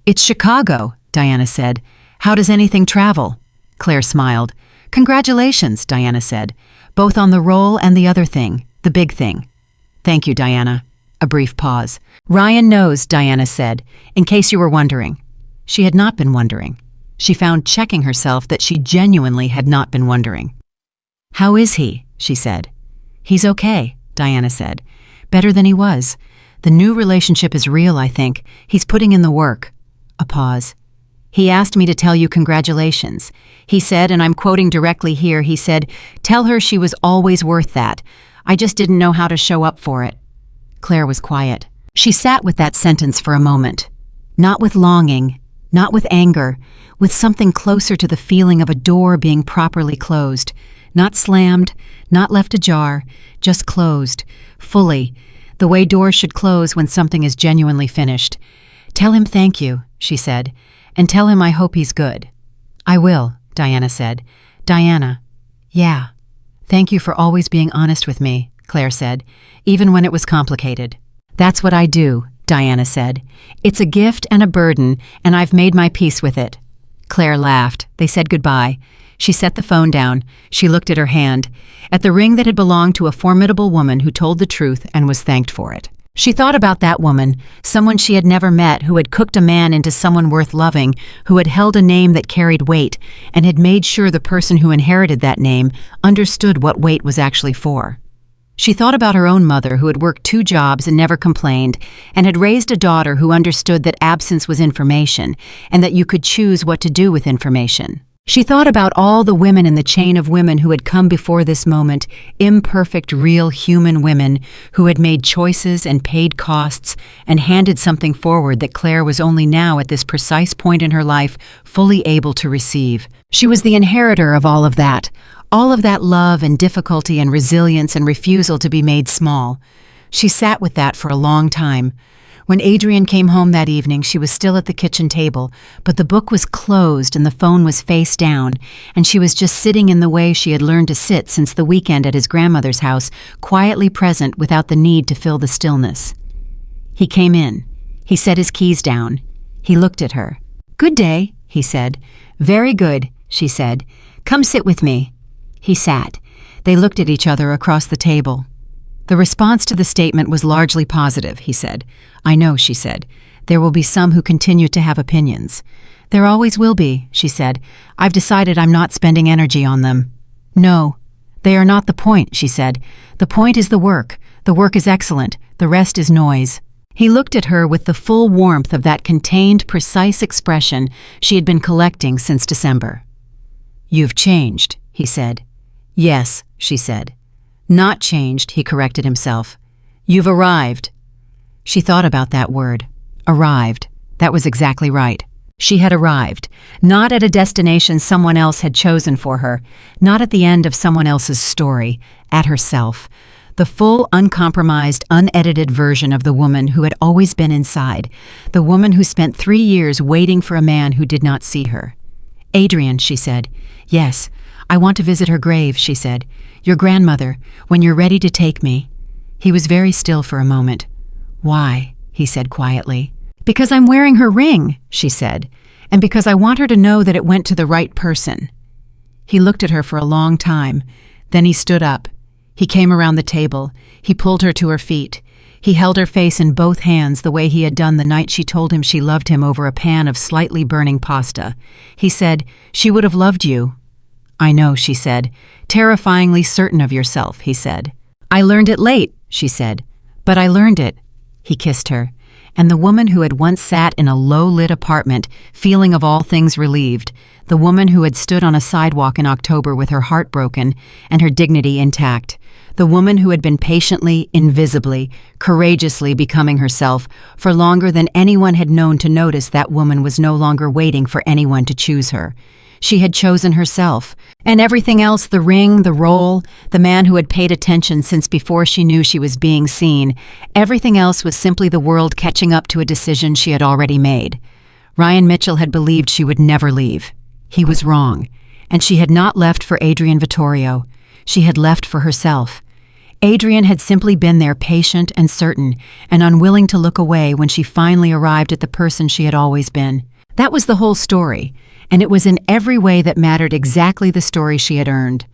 "It's Chicago," Diana said. "How does anything travel?" Claire smiled. "Congratulations," Diana said. "Both on the role and the other thing, the big thing." "Thank you, Diana." A brief pause. "Ryan knows," Diana said, "in case you were wondering." She had not been wondering. She found checking herself that she genuinely had not been wondering. "How is he?" she said. "He's okay," Diana said. "Better than he was. The new relationship is real, I think. He's putting in the work." A pause. He asked me to tell you congratulations. He said, and I'm quoting directly here, he said, "Tell her she was always worth that. I just didn't know how to show up for it." Claire was quiet. She sat with that sentence for a moment. Not with longing, not with anger, with something closer to the feeling of a door being properly closed. Not slammed, not left ajar, just closed, fully, the way doors should close when something is genuinely finished. "Tell him thank you," she said, "and tell him I hope he's good." "I will," Diana said. "Diana." "Yeah. Thank you for always being honest with me," Claire said, "even when it was complicated." "That's what I do," Diana said. "It's a gift and a burden, and I've made my peace with it." Claire laughed. They said goodbye. She set the phone down. She looked at her hand, at the ring that had belonged to a formidable woman who told the truth and was thanked for it. She thought about that woman, someone she had never met, who had cooked a man into someone worth loving, who had held a name that carried weight, and had made sure the person who inherited that name understood what weight was actually for. She thought about her own mother, who had worked 2 jobs and never complained, and had raised a daughter who understood that absence was information, and that you could choose what to do with information. She thought about all the women in the chain of women who had come before this moment, imperfect, real human women who had made choices and paid costs and handed something forward that Claire was only now at this precise point in her life fully able to receive. She was the inheritor of all of that love and difficulty and resilience and refusal to be made small. She sat with that for a long time. When Adrian came home that evening, she was still at the kitchen table, but the book was closed and the phone was face down, and she was just sitting in the way she had learned to sit since the weekend at his grandmother's house, quietly present without the need to fill the stillness. He came in. He set his keys down. He looked at her. "Good day," he said. "Very good," she said. "Come sit with me." He sat. They looked at each other across the table. The response to the statement was largely positive, he said. "I know," she said. "There will be some who continue to have opinions." "There always will be," she said. "I've decided I'm not spending energy on them." "No, they are not the point," she said. "The point is the work. The work is excellent. The rest is noise." He looked at her with the full warmth of that contained, precise expression she had been collecting since December. "You've changed," he said. "Yes," she said. "Not changed," he corrected himself. "You've arrived." She thought about that word. Arrived. That was exactly right. She had arrived, not at a destination someone else had chosen for her, not at the end of someone else's story, at herself. The full, uncompromised, unedited version of the woman who had always been inside, the woman who spent 3 years waiting for a man who did not see her. "Adrian," she said. "Yes, I want to visit her grave," she said. "Your grandmother, when you're ready to take me." He was very still for a moment. "Why?" he said quietly. "Because I'm wearing her ring," she said, "and because I want her to know that it went to the right person." He looked at her for a long time. Then he stood up. He came around the table. He pulled her to her feet. He held her face in both hands the way he had done the night she told him she loved him over a pan of slightly burning pasta. He said, "She would have loved you." "I know," she said. "Terrifyingly certain of yourself," he said. "I learned it late," she said. "But I learned it." He kissed her. And the woman who had once sat in a low-lit apartment, feeling of all things relieved, the woman who had stood on a sidewalk in October with her heart broken and her dignity intact, the woman who had been patiently, invisibly, courageously becoming herself for longer than anyone had known to notice, that woman was no longer waiting for anyone to choose her. She had chosen herself, and everything else, the ring, the role, the man who had paid attention since before she knew she was being seen, everything else was simply the world catching up to a decision she had already made. Ryan Mitchell had believed she would never leave. He was wrong, and she had not left for Adrian Vittorio. She had left for herself. Adrian had simply been there, patient and certain, and unwilling to look away when she finally arrived at the person she had always been. That was the whole story, and it was in every way that mattered exactly the story she had earned.